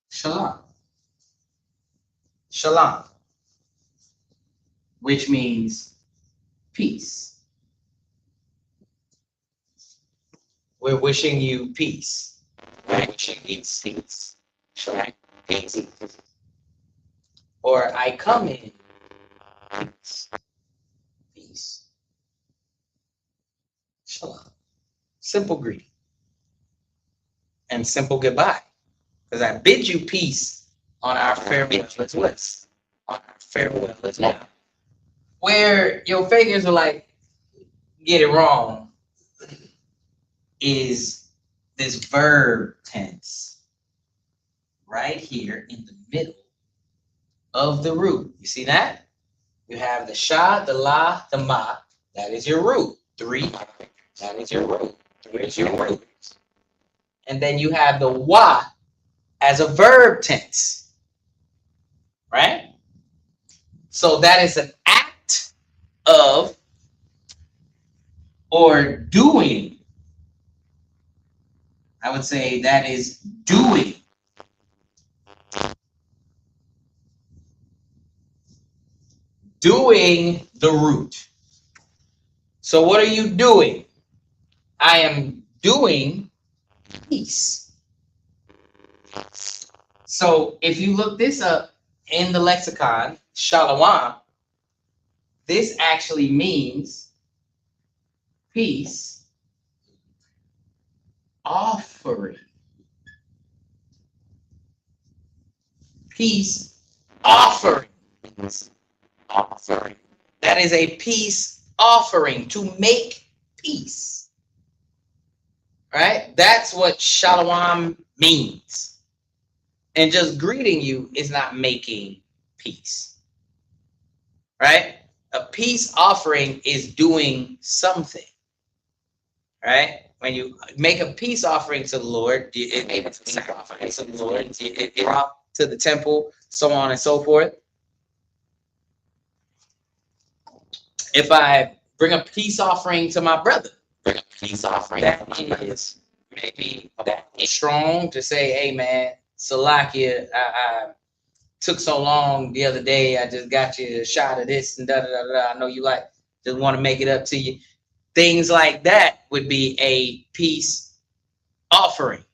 shalom. Shalom, which means peace. We're wishing you peace. We're wishing you peace. Peace. Or I come in peace. Peace. Shalom. Simple greeting. And simple goodbye. Because I bid you peace on our farewell as well. On our farewell as well. Where your figures are like, get it wrong, is this verb tense right here in the middle of the root. You see that? You have the sha, the la, the ma. That is your root. 3. That is your root. 3 is your root. And then you have the wa as a verb tense. Right? So that is an act of or doing. I would say that is doing. Doing the root. So what are you doing? I am doing peace. So if you look this up in the lexicon, shalom, this actually means peace offering. Peace offering. Offering. That is a peace offering, to make peace. Right? That's what shalom means. And just greeting you is not making peace. Right? A peace offering is doing something. Right? When you make a peace offering to the Lord, it's a sacrifice to the Lord, it brought to the temple, so on and so forth. If I bring a peace offering to my brother, that is maybe that is strong to say, hey man, Salakia, I took so long the other day, I just got you a shot of this and da da da da. I know you like, just want to make it up to you. Things like that would be a peace offering.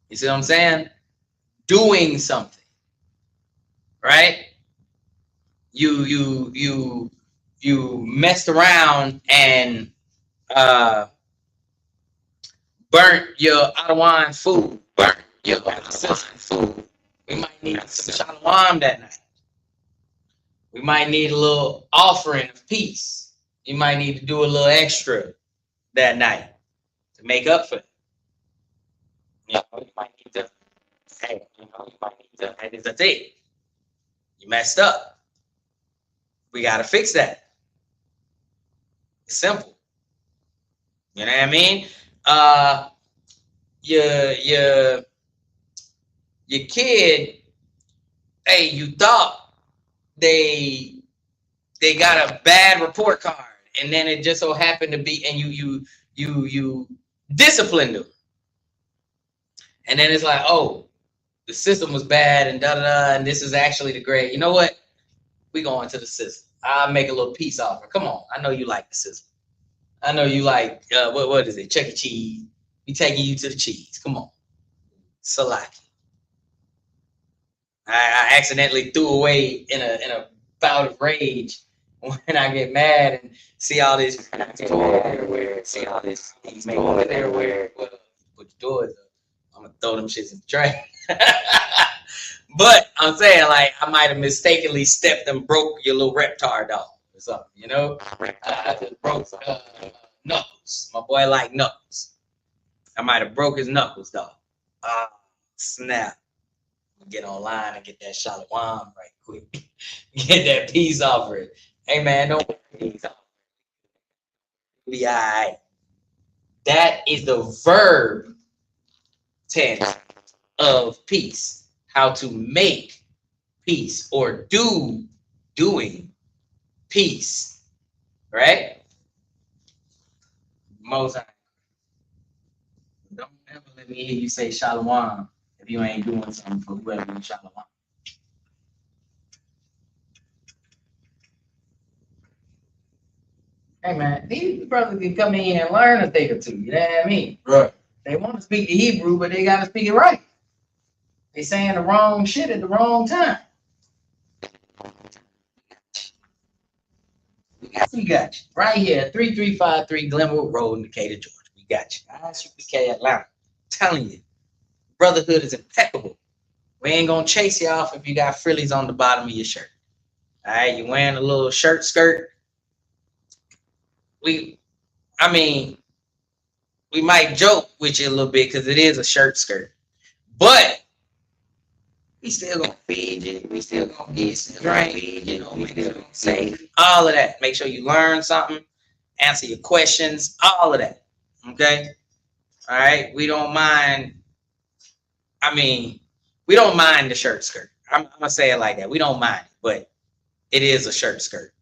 You see what I'm saying? Doing something, right? You messed around and burnt your Adawan food. We might need some shalom that night. We might need a little offering of peace. You might need to do a little extra that night to make up for it. You might need to, hey, you might need to, hey, that's it. You messed up. We got to fix that. It's simple. You know what I mean? Your kid, hey, you thought they got a bad report card, and then it just so happened to be, and you disciplined them, And then it's like, oh, the system was bad and da da da, and this is actually the grade. You know what? We go into the system. I'll make a little peace offer. Come on, I know you like the system. I know you like what is it? Chuck E. Cheese. We taking you to the cheese. Come on, Salaki. I accidentally threw away in a bout of rage when I get mad and see all this toilet everywhere. See all this toilet everywhere. Well, put the doors up. I'm gonna throw them shits in the trash. But I'm saying, like, I might have mistakenly stepped and broke your little reptar dog or something, you know? I just broke Knuckles. My boy like Knuckles. I might have broke his knuckles, dog. Ah, snap. Get online and get that Lashawan right quick. Get that peace offering. Hey, man, don't worry. Be all right. That is the verb tense of peace. How to make peace or doing peace, right? Most don't ever let me hear you say shalom if you ain't doing something for whoever you shalom. Hey man, these brothers can come in and learn a thing or two. You know what I mean? Right. They want to speak the Hebrew, but they gotta speak it right. They saying the wrong shit at the wrong time. We got you right here, 3353 Glenwood Road in Decatur, Georgia. We got you. ISUPK Atlanta. I'm telling you, brotherhood is impeccable. We ain't gonna chase you off if you got frillies on the bottom of your shirt. All right, you wearing a little skirt. We might joke with you a little bit because it is a skirt, but we still gonna feed you. We still gonna get you some drink. You know, we still gonna say all of that. Make sure you learn something, answer your questions, all of that. Okay, all right. We don't mind. We don't mind the skirt. I'm gonna say it like that. We don't mind it, but it is a skirt.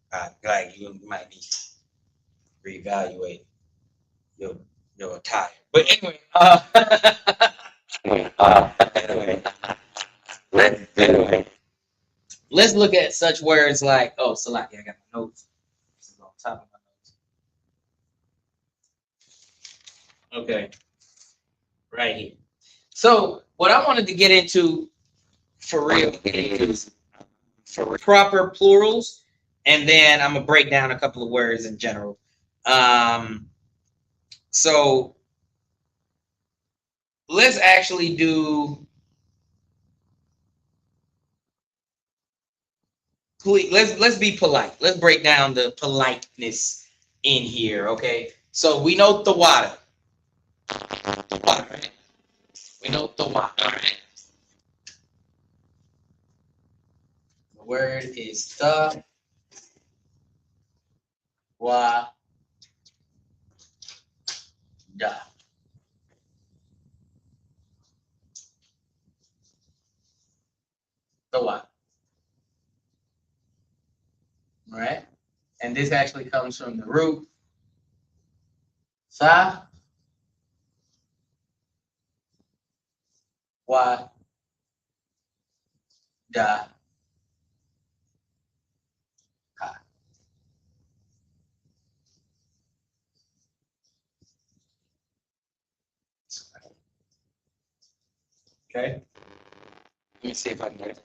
Like you might need to reevaluate your attire. But anyway, let's look at such words like, oh, Salaki, I got my notes. This is on top of my notes. Okay, right here. So what I wanted to get into for real is proper plurals, and then I'm gonna break down a couple of words in general. So let's actually do. Let's be polite. Let's break down the politeness in here, okay? So we know the water. Right? We know the water. Right? The word is the wa da. The wa. Right? And this actually comes from the root sa wa da ka. Okay? Let me see if I can get it.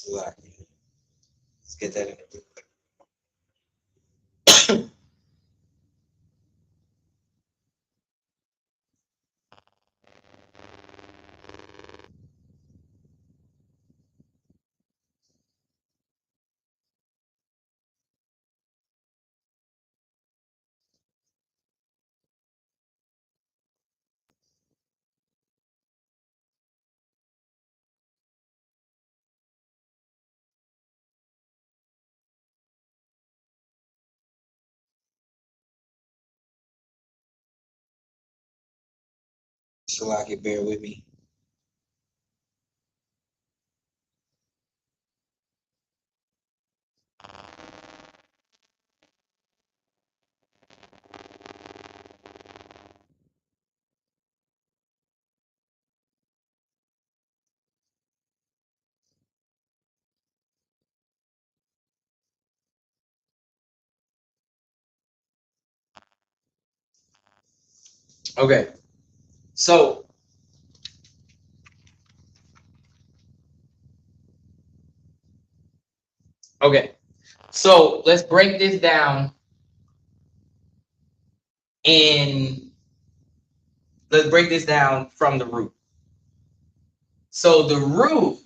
Let's get that in real quick. So I can bear with me. Okay. So let's break this down from the root. So the root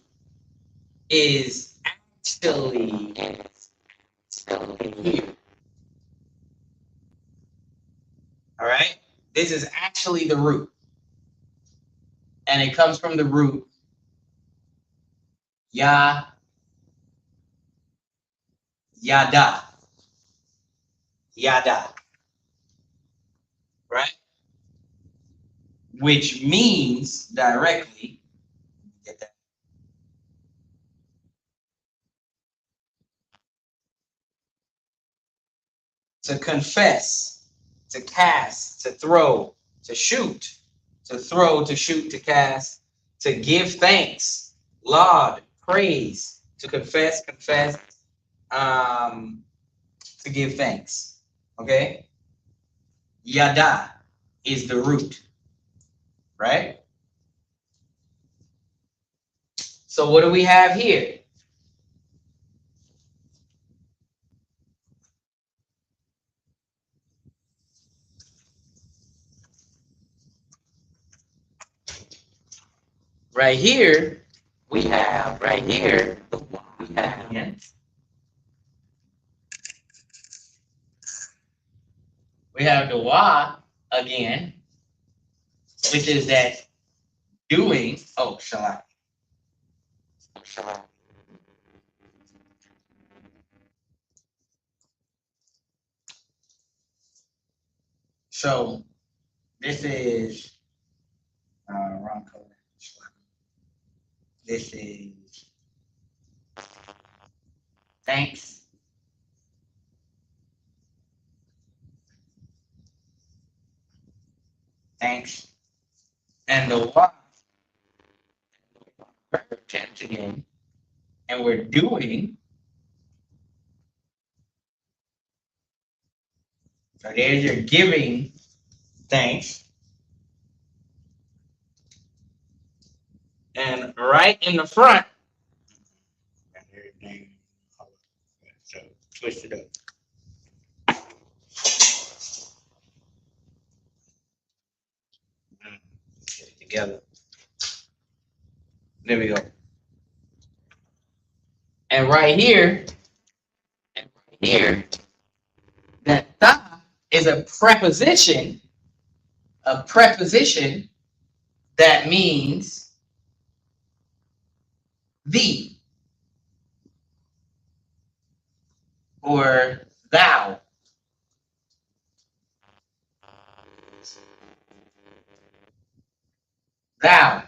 is actually here. All right? This is actually the root. And it comes from the root ya, yada, yada. Right? Which means directly, get that. To confess, to cast, to throw, to shoot, to throw, to shoot, to cast, to give thanks, laud, praise, to confess, to give thanks. Okay? Yada is the root, right? So what do we have here? Right here, we have the again. We have the wa again, which is that doing. Oh, shall I? So this is wrong color. This is thanks. Thanks. And the wa tense again. And we're doing. So there's your giving thanks. And right in the front, so twist it up. Get it together. There we go. And right here, that ta is a preposition that means thee or thou. Thou.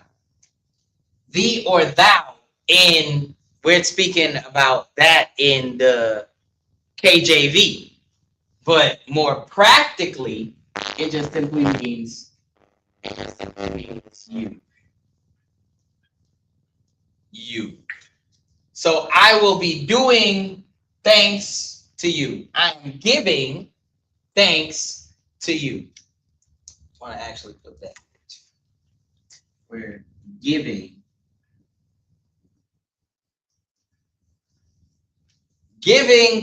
Thee or thou. In we're speaking about that in the KJV. But more practically, it just simply means you. You. So I will be doing thanks to you. I'm giving thanks to you. I want to actually put that. We're giving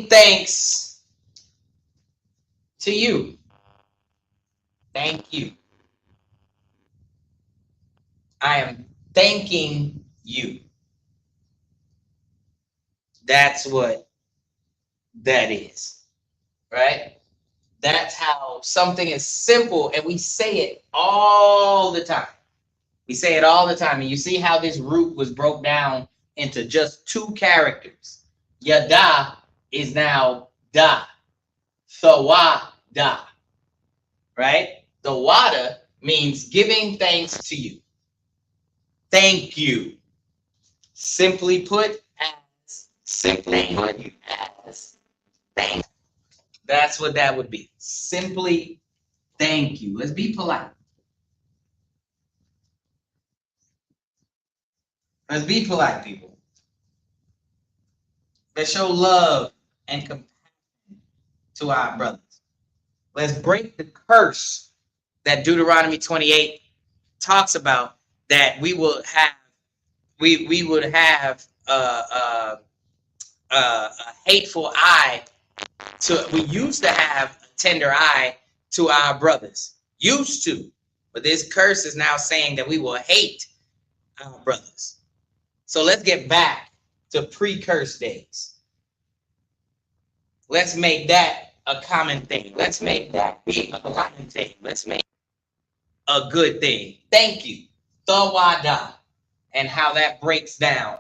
thanks to you. Thank you. I am thanking you. That's what that is, right? That's how something is simple, and we say it all the time. We say it all the time, and you see how this root was broke down into just two characters. Yada is now da. Thawada, right? The wada means giving thanks to you. Thank you. Simply put as thank. That's what that would be. Simply thank you. Let's be polite. Let's be polite, people. Let's show love and compassion to our brothers. Let's break the curse that Deuteronomy 28 talks about, that we will have, we would have a hateful eye to, we used to have a tender eye to our brothers, used to, but this curse is now saying that we will hate our brothers. So let's get back to pre-curse days. Let's make that a common thing. Let's make that be a common thing. Let's make a good thing. Thank you. Tawada. And how that breaks down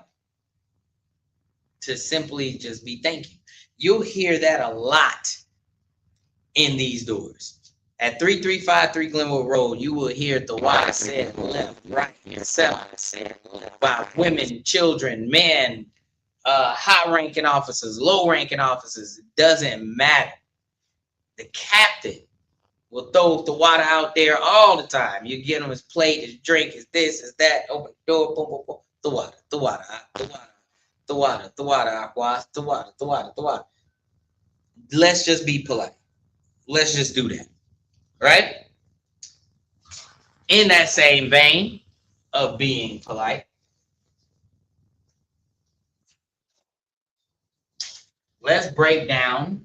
to simply just be thank you. You'll hear that a lot in these doors. At 3353 Glenwood Road, you will hear Tawada said left, right, and said by women, children, men, high-ranking officers, low-ranking officers. It doesn't matter. The captain will throw the water out there all the time. You get him his plate, his drink, his this, his that. Open the door, boom, boom, boom. The water, the water, the water, the water, the water, aqua, the water, the water, the water. Let's just be polite. Let's just do that, right? In that same vein of being polite, let's break down.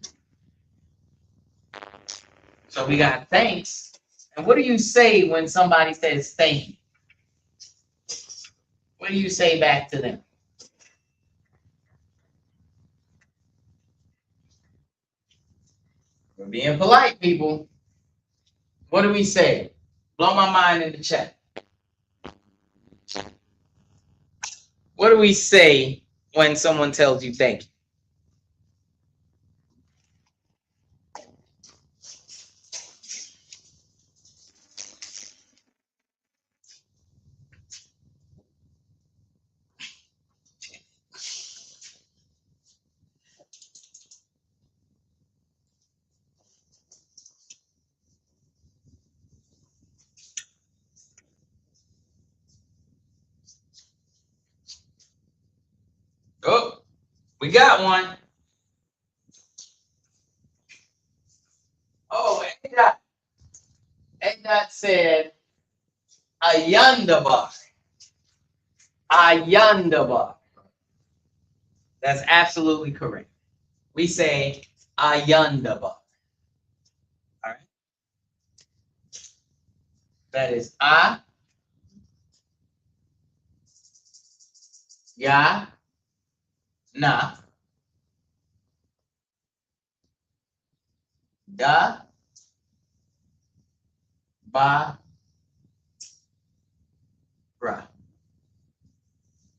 So we got thanks. And what do you say when somebody says thank you? What do you say back to them? We're being polite, people. What do we say? Blow my mind in the chat. What do we say when someone tells you thank you? Oh, we got one. Oh, A-Dot said, Ayandabar. Ayandabar. That's absolutely correct. We say Ayandabar. All right. That is A, Ya, Na, Da, Ba, Ra.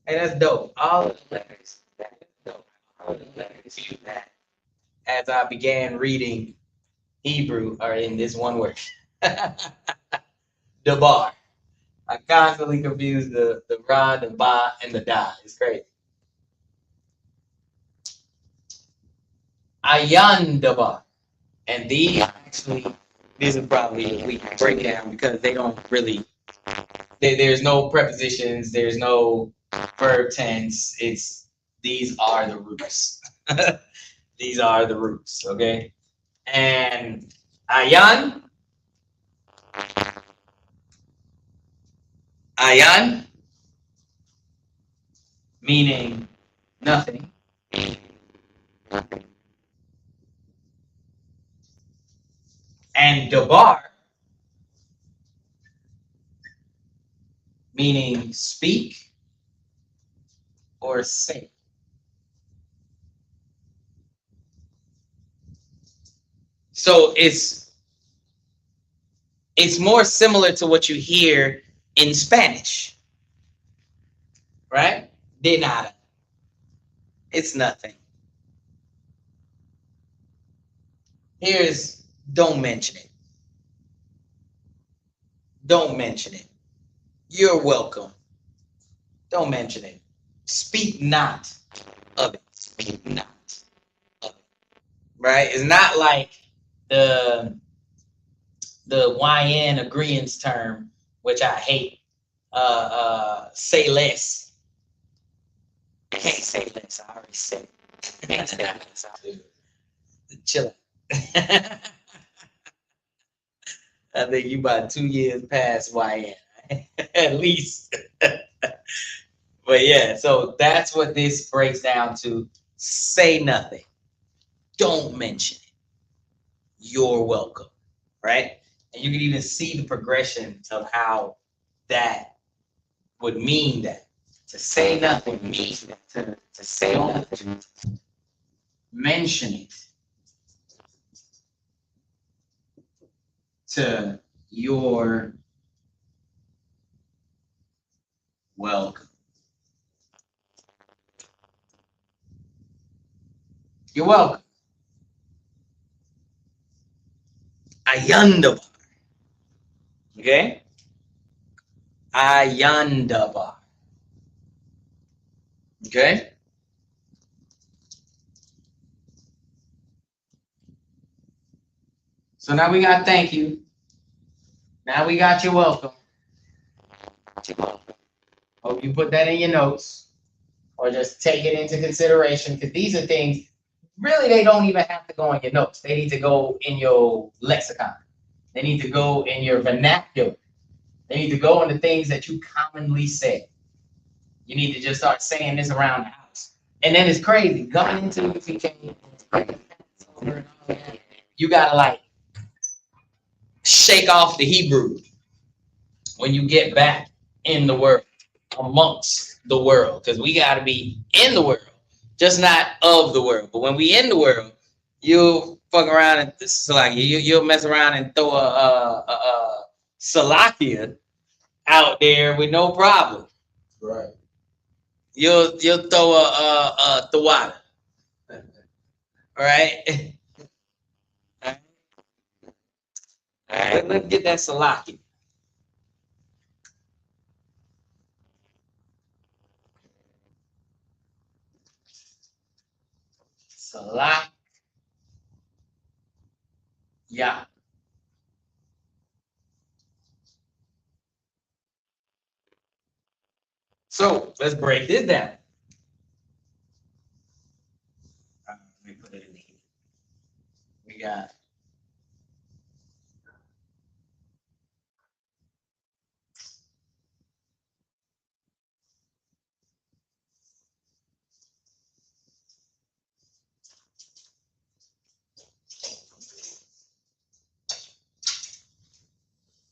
Hey, that's dope. All of the letters. That is dope. All of the letters you that as I began reading Hebrew are in this one word. Dabar. I constantly confuse the Ra, the Ba, and the Da. It's crazy. Ayan Dabar. And these are probably a weak breakdown because they don't really, there's no prepositions, there's no verb tense. These are the roots. These are the roots, okay? And Ayan, meaning nothing. And Dabar, meaning speak or say. So it's more similar to what you hear in Spanish, right? De nada. It's nothing. Here's don't mention it. Don't mention it. You're welcome. Don't mention it. Speak not of it. Speak not of it. Right? It's not like the YN agreeance term, which I hate. Say less. I can't say less. I already said it. I can't say less. Chill out. I think you about 2 years past YN, at least. But yeah, so that's what this breaks down to. Say nothing. Don't mention it. You're welcome, right? And you can even see the progression of how that would mean that. To say nothing means to say nothing. Mention it. To your welcome. You're welcome. Ayandabar. Okay? Ayandabar. Okay? So now we got thank you. Now we got you're welcome. Hope you put that in your notes or just take it into consideration, because these are things, really, they don't even have to go in your notes. They need to go in your lexicon. They need to go in your vernacular. They need to go in the things that you commonly say. You need to just start saying this around the house. And then it's crazy. Going into the PK, you gotta like shake off the Hebrew when you get back in the world, amongst the world, because we got to be in the world, just not of the world. But when we in the world, you'll fuck around and you'll mess around and throw a Salakia out there with no problem. Right. You'll throw a Tawada. All right. All right. Let's get that Salakia. Salak. Yeah. So let's break this down. Let me put it in here. We got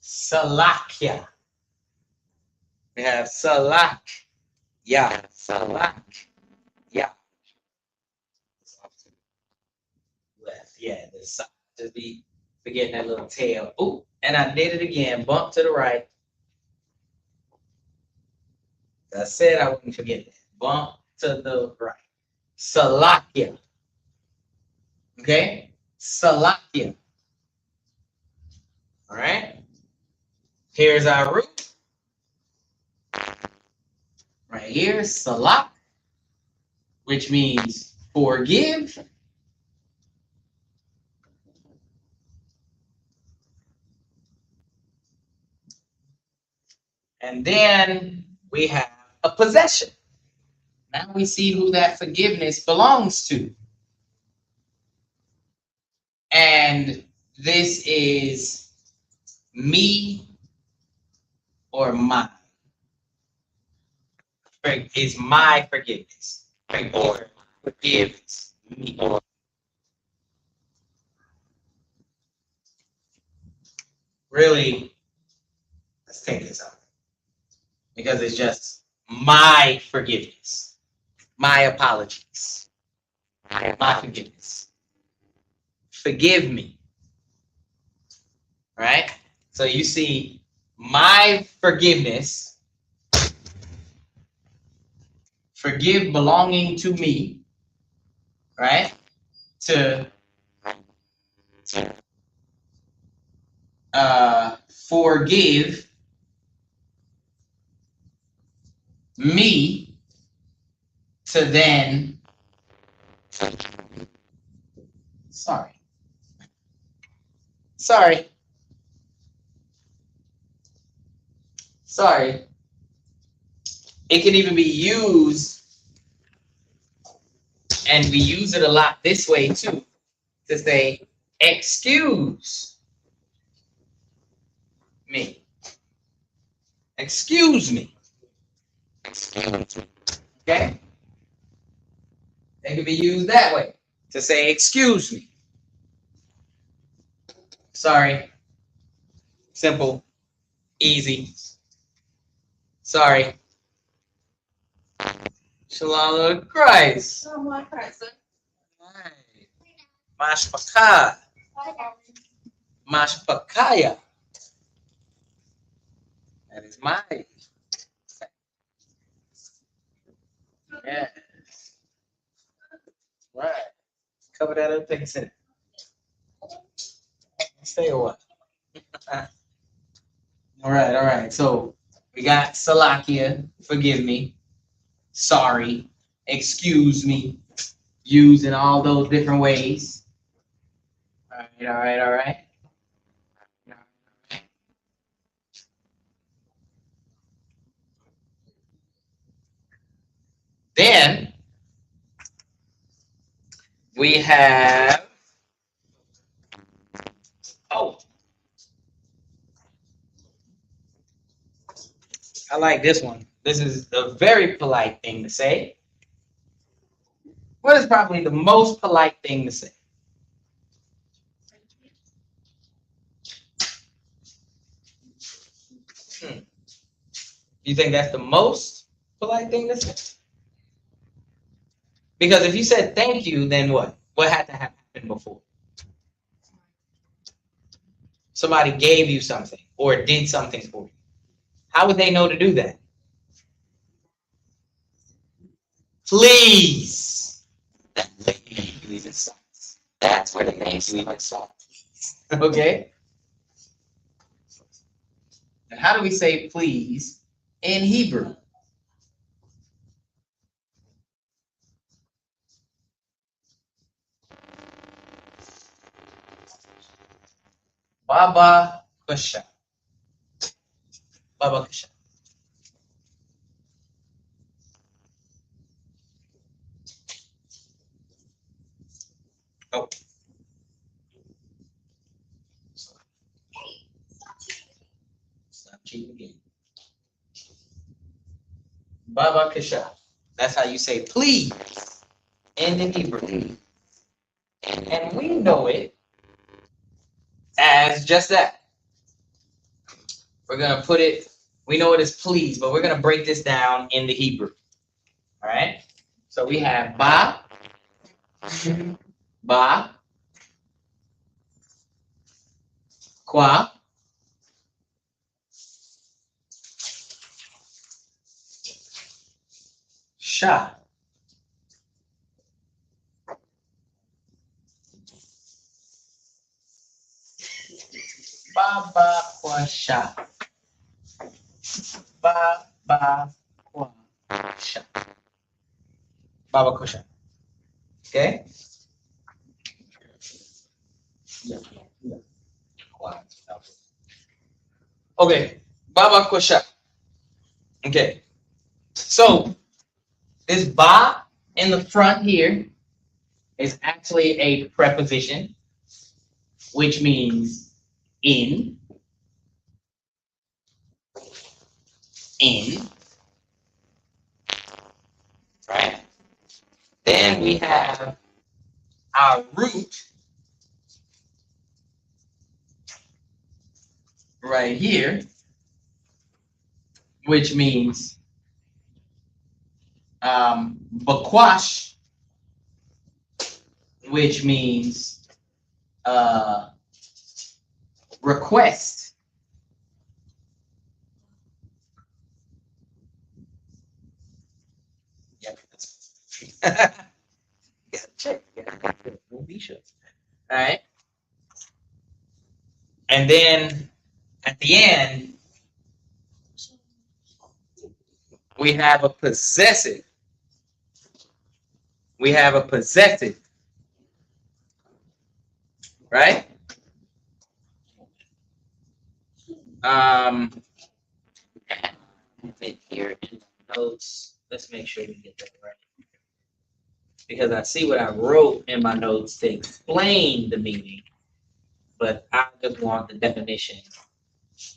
Salakia. We have Salak. Yeah. Salak. Yeah. Left. Yeah. Just be forgetting that little tail. Oh, and I did it again. Bump to the right. I said I wouldn't forget that. Bump to the right. Salakia. Okay? Salakia. All right? Here's our root. Right here, Salak, which means forgive. And then we have a possession. Now we see who that forgiveness belongs to. And this is me or mine. It's my forgiveness. Or forgives me. Really, let's take this out. Because it's just my forgiveness. My apologies. My forgiveness. Forgive me. Right? So you see, my forgiveness, forgive belonging to me, right? To forgive me to then sorry. It can even be used, and we use it a lot this way too, to say excuse me. Excuse me. Okay? They can be used that way to say, excuse me. Sorry. Simple. Easy. Sorry. Shalom to Christ. Mashpaka. Mashpakaya. That is my. Yes. Right. Cover that up, take a sip. Stay a while. All right. So we got Salakia, forgive me, sorry, excuse me, used in all those different ways. All right. Then we have, I like this one. This is a very polite thing to say. What is probably the most polite thing to say? You think that's the most polite thing to say? Because if you said thank you, then what? What had to happen before? Somebody gave you something or did something for you. How would they know to do that? Please. That's where the name Okay. And how do we say please in Hebrew? Baba Kusha. Baba Kusha. Oh. Stop cheating again. Baba Kusha. That's how you say please in the Hebrew. And we know it as just that. We're going to put it, we know it as please, but we're going to break this down in the Hebrew. All right? So we have ba, qua, sha. Baba qua sha. Baba qua sha. Baba kusha. Okay? Okay. Baba kusha. Okay. So this ba in the front here is actually a preposition, which means in. Right? Then we have our root right here, which means bakwash, which means request. Yeah, check. Don't be sure. All right. And then at the end, we have a possessive. Right? Here in the notes, let's make sure we get that right. Because I see what I wrote in my notes to explain the meaning, but I just want the definition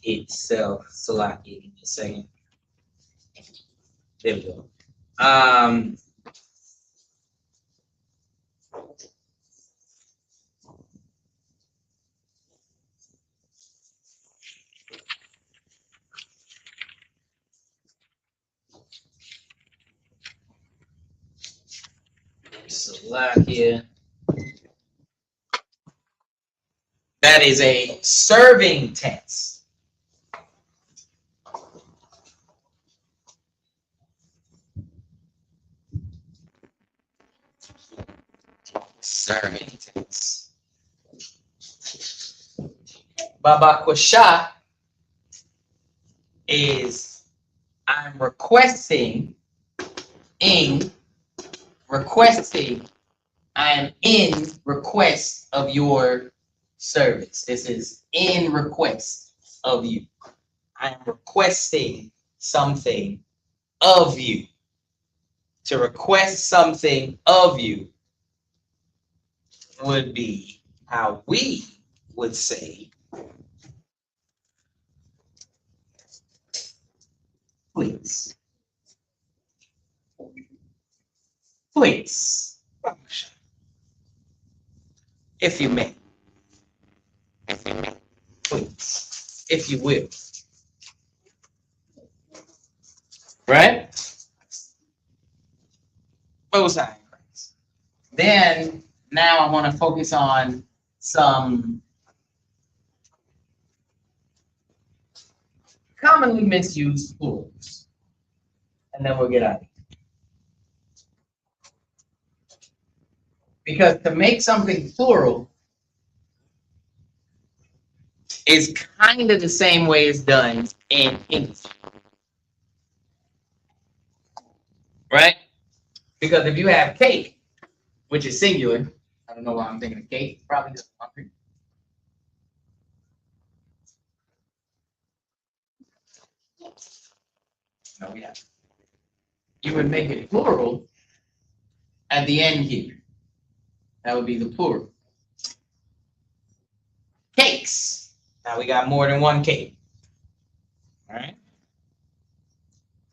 itself. Salaki, give me a second. There we go. Salakia. That is a serving tense. Serving tense. Baba Kwasha is I'm requesting, I am in request of your service. This is in request of you. I am requesting something of you. To request something of you would be how we would say, please. Please. If you may. Please. If you will. Right? Most High in Christ. Then, now I want to focus on some commonly misused plurals. And then we'll get out of here. Because to make something plural is kind of the same way it's done in English. Right? Because if you have cake, which is singular, I don't know why I'm thinking of cake, probably just hungry. No, we have. You would make it plural at the end here. That would be the plural. Cakes. Now we got more than one cake. All right.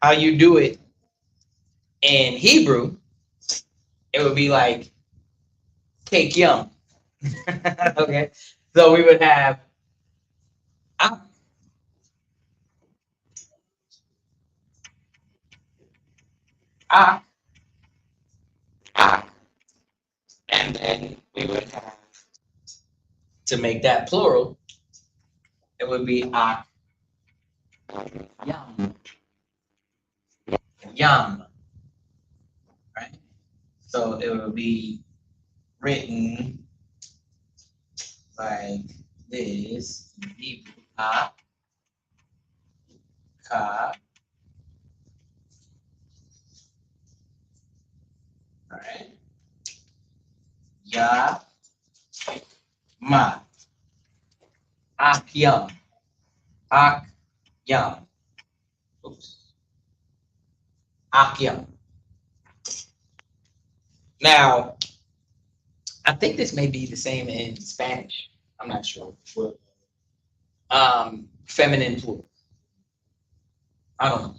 How you do it in Hebrew, it would be like cake yum. Okay. So we would have and then we would have, to make that plural, it would be yum. Yum. Right? So it would be written like this in Hebrew. Ka. All right. Ya. Ma. Akyam. Akyam. Oops. Akyam. Now, I think this may be the same in Spanish. I'm not sure. Feminine plural. I don't know.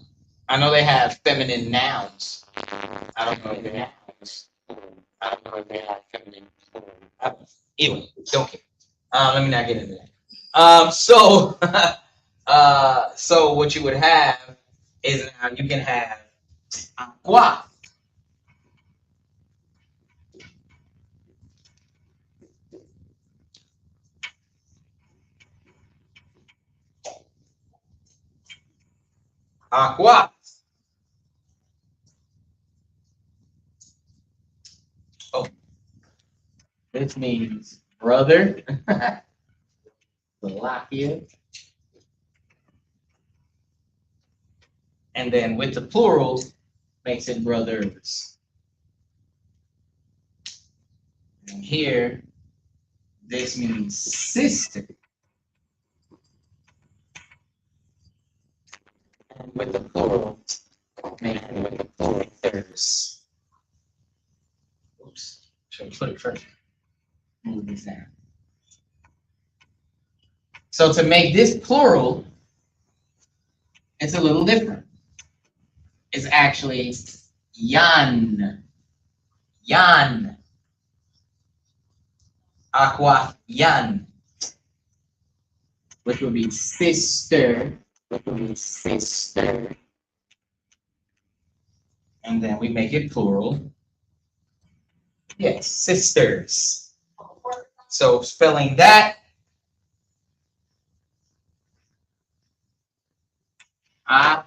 I know they have feminine nouns. I don't know if they have. I don't know if they have feminine plural. Anyway, don't care. Let me not get into that. So what you would have is now you can have agua. Agua. Oh, this means brother. Slovakia. And then with the plural, makes it brothers. And here, this means sister. And with the plural, make it with the plurals. Oops, should I put it first? Move this down. So to make this plural, it's a little different. It's actually yan. Yan. Aqua yan. Which would be sister. And then we make it plural. Yes, sisters. So spelling that, a,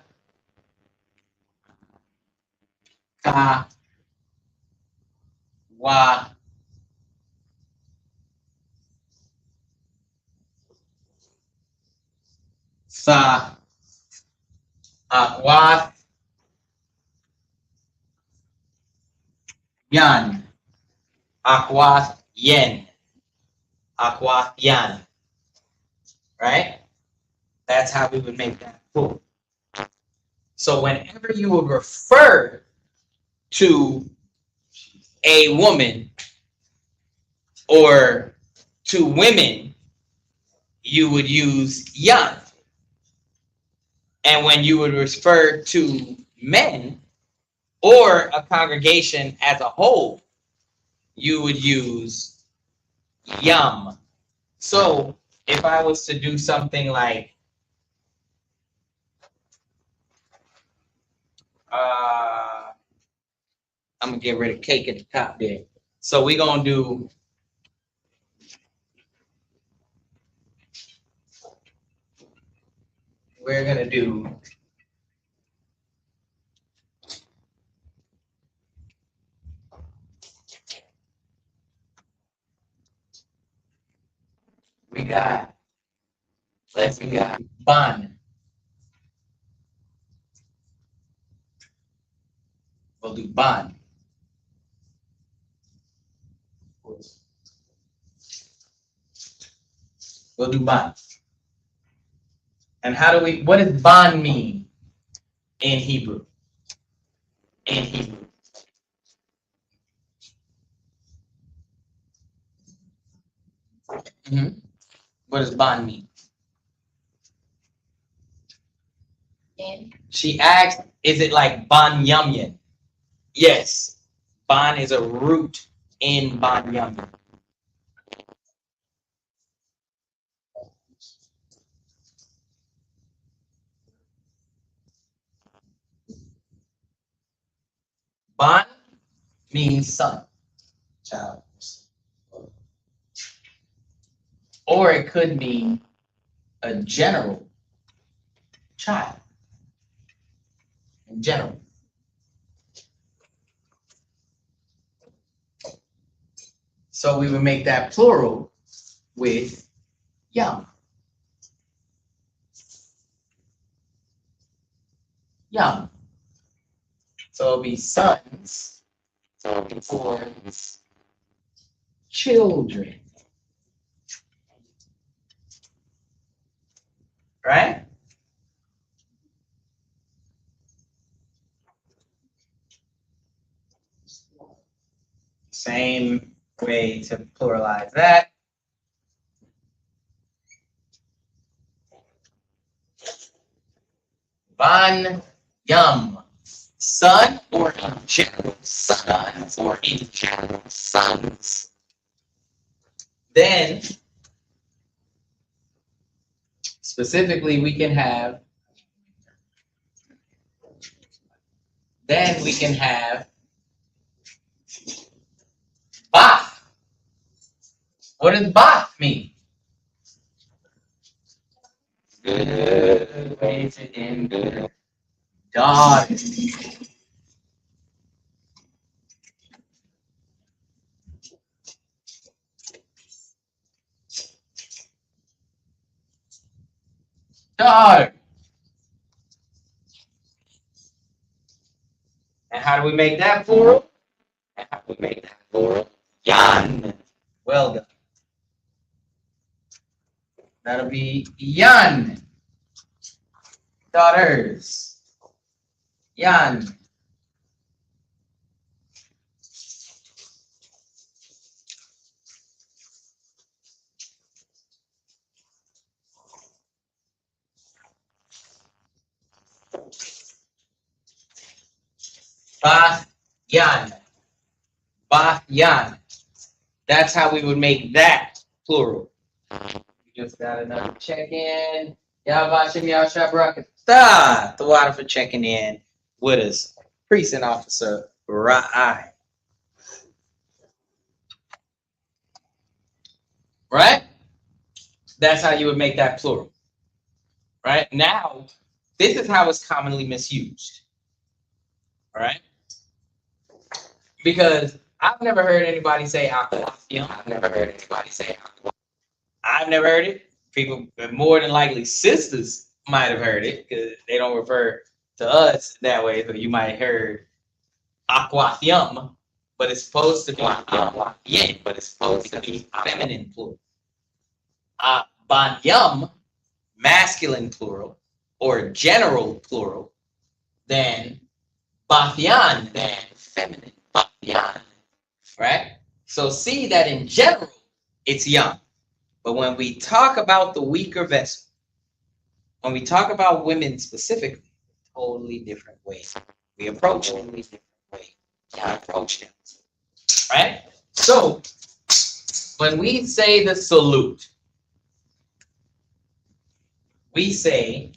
ka, wa, sa, akwa, yan, akwa, yen, akwa, yan. Right? That's how we would make that plural. So whenever you would refer to a woman or to women, you would use yan. And when you would refer to men or a congregation as a whole, you would use yam. So if I was to do something like I'm gonna get rid of cake at the top there. So we're gonna do we got ban. We'll do ban. We'll do ban. And what does ban mean in Hebrew? What does ban mean? She asked, is it like ban yamyan? Yes. Ban is a root in ban yamyan. Ban means son, child. Or it could mean a general child. In general. So we would make that plural with yam. Yam. So it'll be sons or children. Right? Same way to pluralize that. Ban yam. Son or in general sons or in general sons. Then specifically we can have Bath. What does Bath mean? Good way to end it. Daughter. Daughter. And how do we make that plural? Yan. Well done. That'll be yan. Daughters. Yan. Bathyan. Bathyan. That's how we would make that plural. We just got another check-in. Yavashim Yashabrakata. The water for checking in with us. Precinct Officer Ra'ai. Right? That's how you would make that plural. Right? Now, this is how it's commonly misused. All right? Because I've never heard anybody say Aquafina. I've never heard anybody say Aquafina. I've never heard it. People, more than likely, sisters might have heard it because they don't refer to us that way. So you might have heard Aquafium, but it's supposed to be Aquafien, but it's supposed to be feminine plural. Banyum, masculine plural, or general plural, then Bathian, then feminine. Bathian. Right? So see that in general, it's young. But when we talk about the weaker vessel, when we talk about women specifically, totally different ways. We approach them. Right? So when we say the salute, we say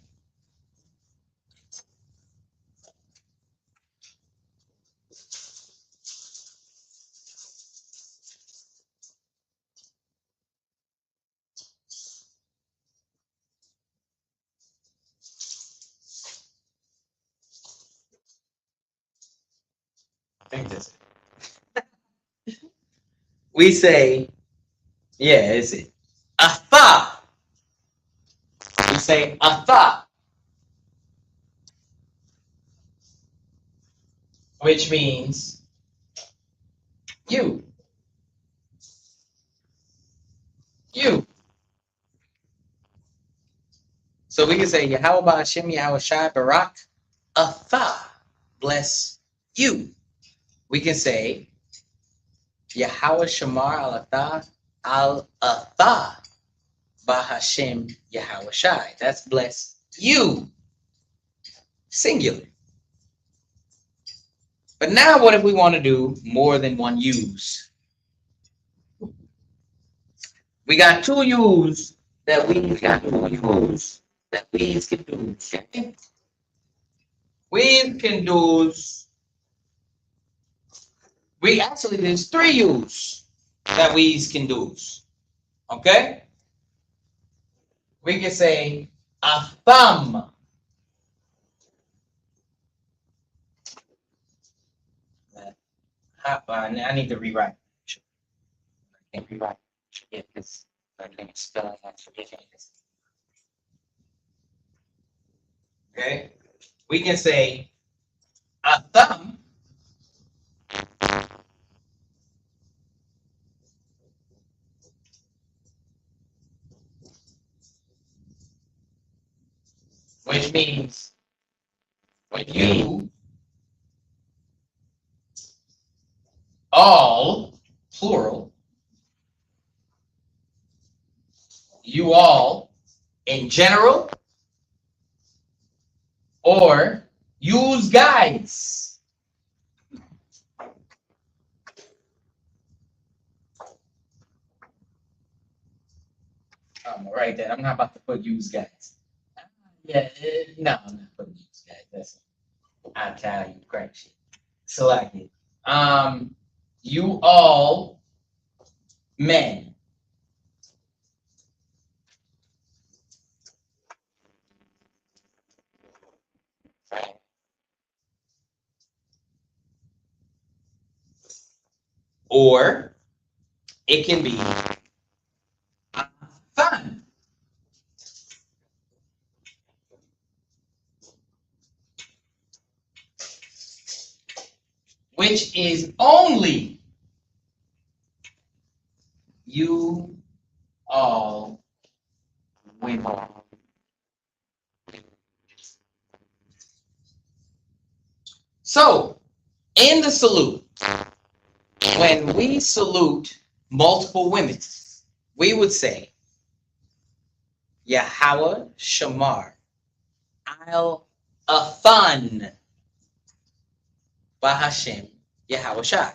we say, yeah, is it atha? We say atha, which means you. You. So we can say Yahweh Hashem Yahweh Shai Barak atha, bless you. We can say Yahweh Shamar al-Atha al-Atha Bahashem Yahweh Shai. That's bless you. Singular. But now what if we want to do more than one use? We got two use that we can do. We can do. There's three use that we can do. Okay? We can say a thumb. I need to rewrite. I can't rewrite. Forget this. I can't spell it. Okay? We can say a thumb which means you all, plural, you all in general, or use guys. I'm gonna write that. I'm not about to put use guys. Yeah, no, I'm not putting use guys. That's Italian crack shit. Select it. You all men. Or it can be fun. Which is only you all women. So, in the salute, when we salute multiple women, we would say, Yahweh Shamar al Athan Bahashem Yahushai.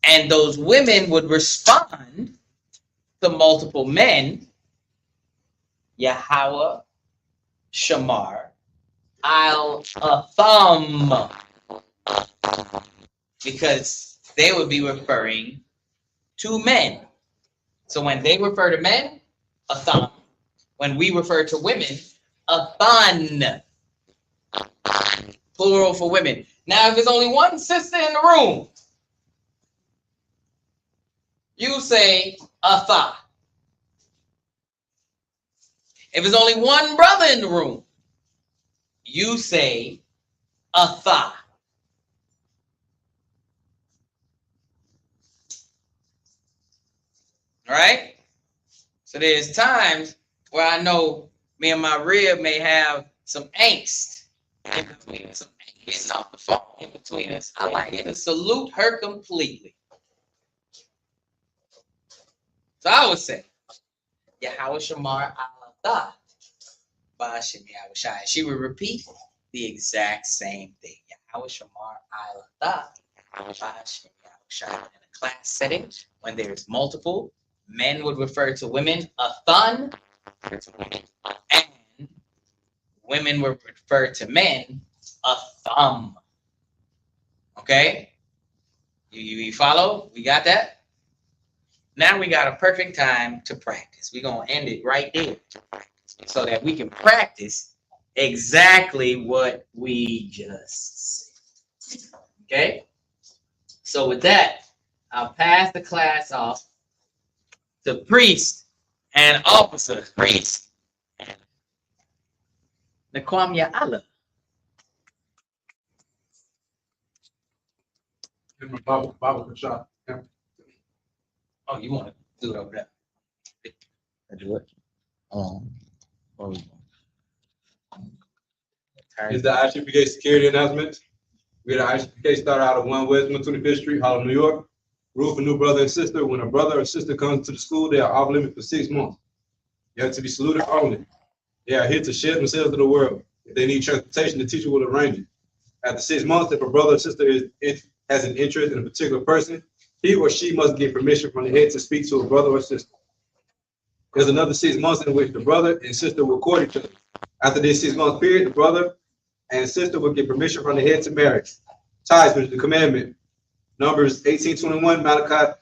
And those women would respond to multiple men, Yahweh, Shamar, Al-Atham, because they would be referring to men. So when they refer to men, Atham. When we refer to women, Athan. Plural for women. Now, if there's only one sister in the room, you say Atha. If there's only one brother in the room, you say Atha. All right? So there's times where I know me and my rib may have some angst in between us, some angst off the phone in between us. I like it to salute her completely. So I would say, Yahweh Shamar Allah Ba'ashem Yahushai. She would repeat the exact same thing. Yahweh Shamar Allah Ba'ashem Yahushai. In a class setting, when there's multiple, men would refer to women Athan, and women would refer to men Atham. Okay? You follow? We got that? Now we got a perfect time to practice. We're going to end it right there so that we can practice exactly what we just said. Okay? So with that, I'll pass the class off to priest and officer. Priest. Nakwam Allah. Oh, you want to do it over there? I do it. Is the ICPK security announcement? We had the ICPK start out of 1 West 125th Street, Harlem, New York. Rule for new brother and sister. When a brother or sister comes to the school, they are off limit for 6 months. You have to be saluted only. They are here to share themselves to the world. If they need transportation, the teacher will arrange it. After 6 months, if a brother or sister has an interest in a particular person, he or she must get permission from the head to speak to a brother or sister. There's another 6 months in which the brother and sister will court each other. After this 6 month period, the brother and sister will get permission from the head to marry. Tithes, which is the commandment. Numbers 18:21, Malachi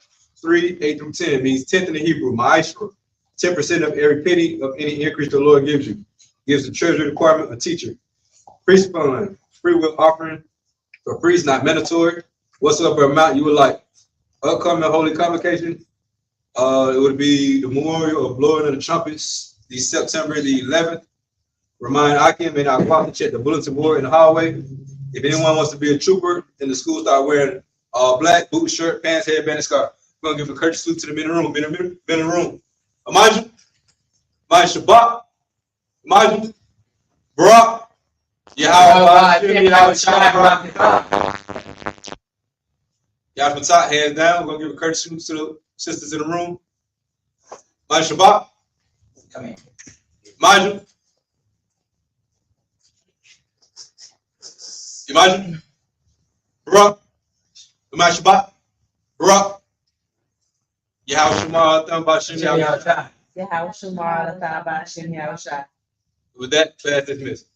3:8-10 means 10th in the Hebrew, ma'ashra. 10% of every penny of any increase the Lord gives you. Gives the treasury department a teacher. Priest fund, free will offering for priests, not mandatory. Whatsoever amount you would like. Upcoming holy convocation, it would be the memorial of blowing of the trumpets, the September the 11th. Remind Akim and Aqua to check the bulletin board in the hallway. If anyone wants to be a trooper in the school, start wearing black, boot, shirt, pants, headband, and scarf. We're going to give a courtesy salute to the men in the room. Men in the room. Imagine. Imagine Shabbat. Imagine. Barak. Yahweh. Yahweh top, hands down. We're going to give a courtesy salute to the sisters in the room. Imagine Shabbat. Come in. Imagine. Imagine. Barak. Imagine Shabbat. Barak. Yahweh Shemar Atam B'Shem Yahushai. Yahweh Shemar Atam B'Shem Yahushai. With that, class dismissed.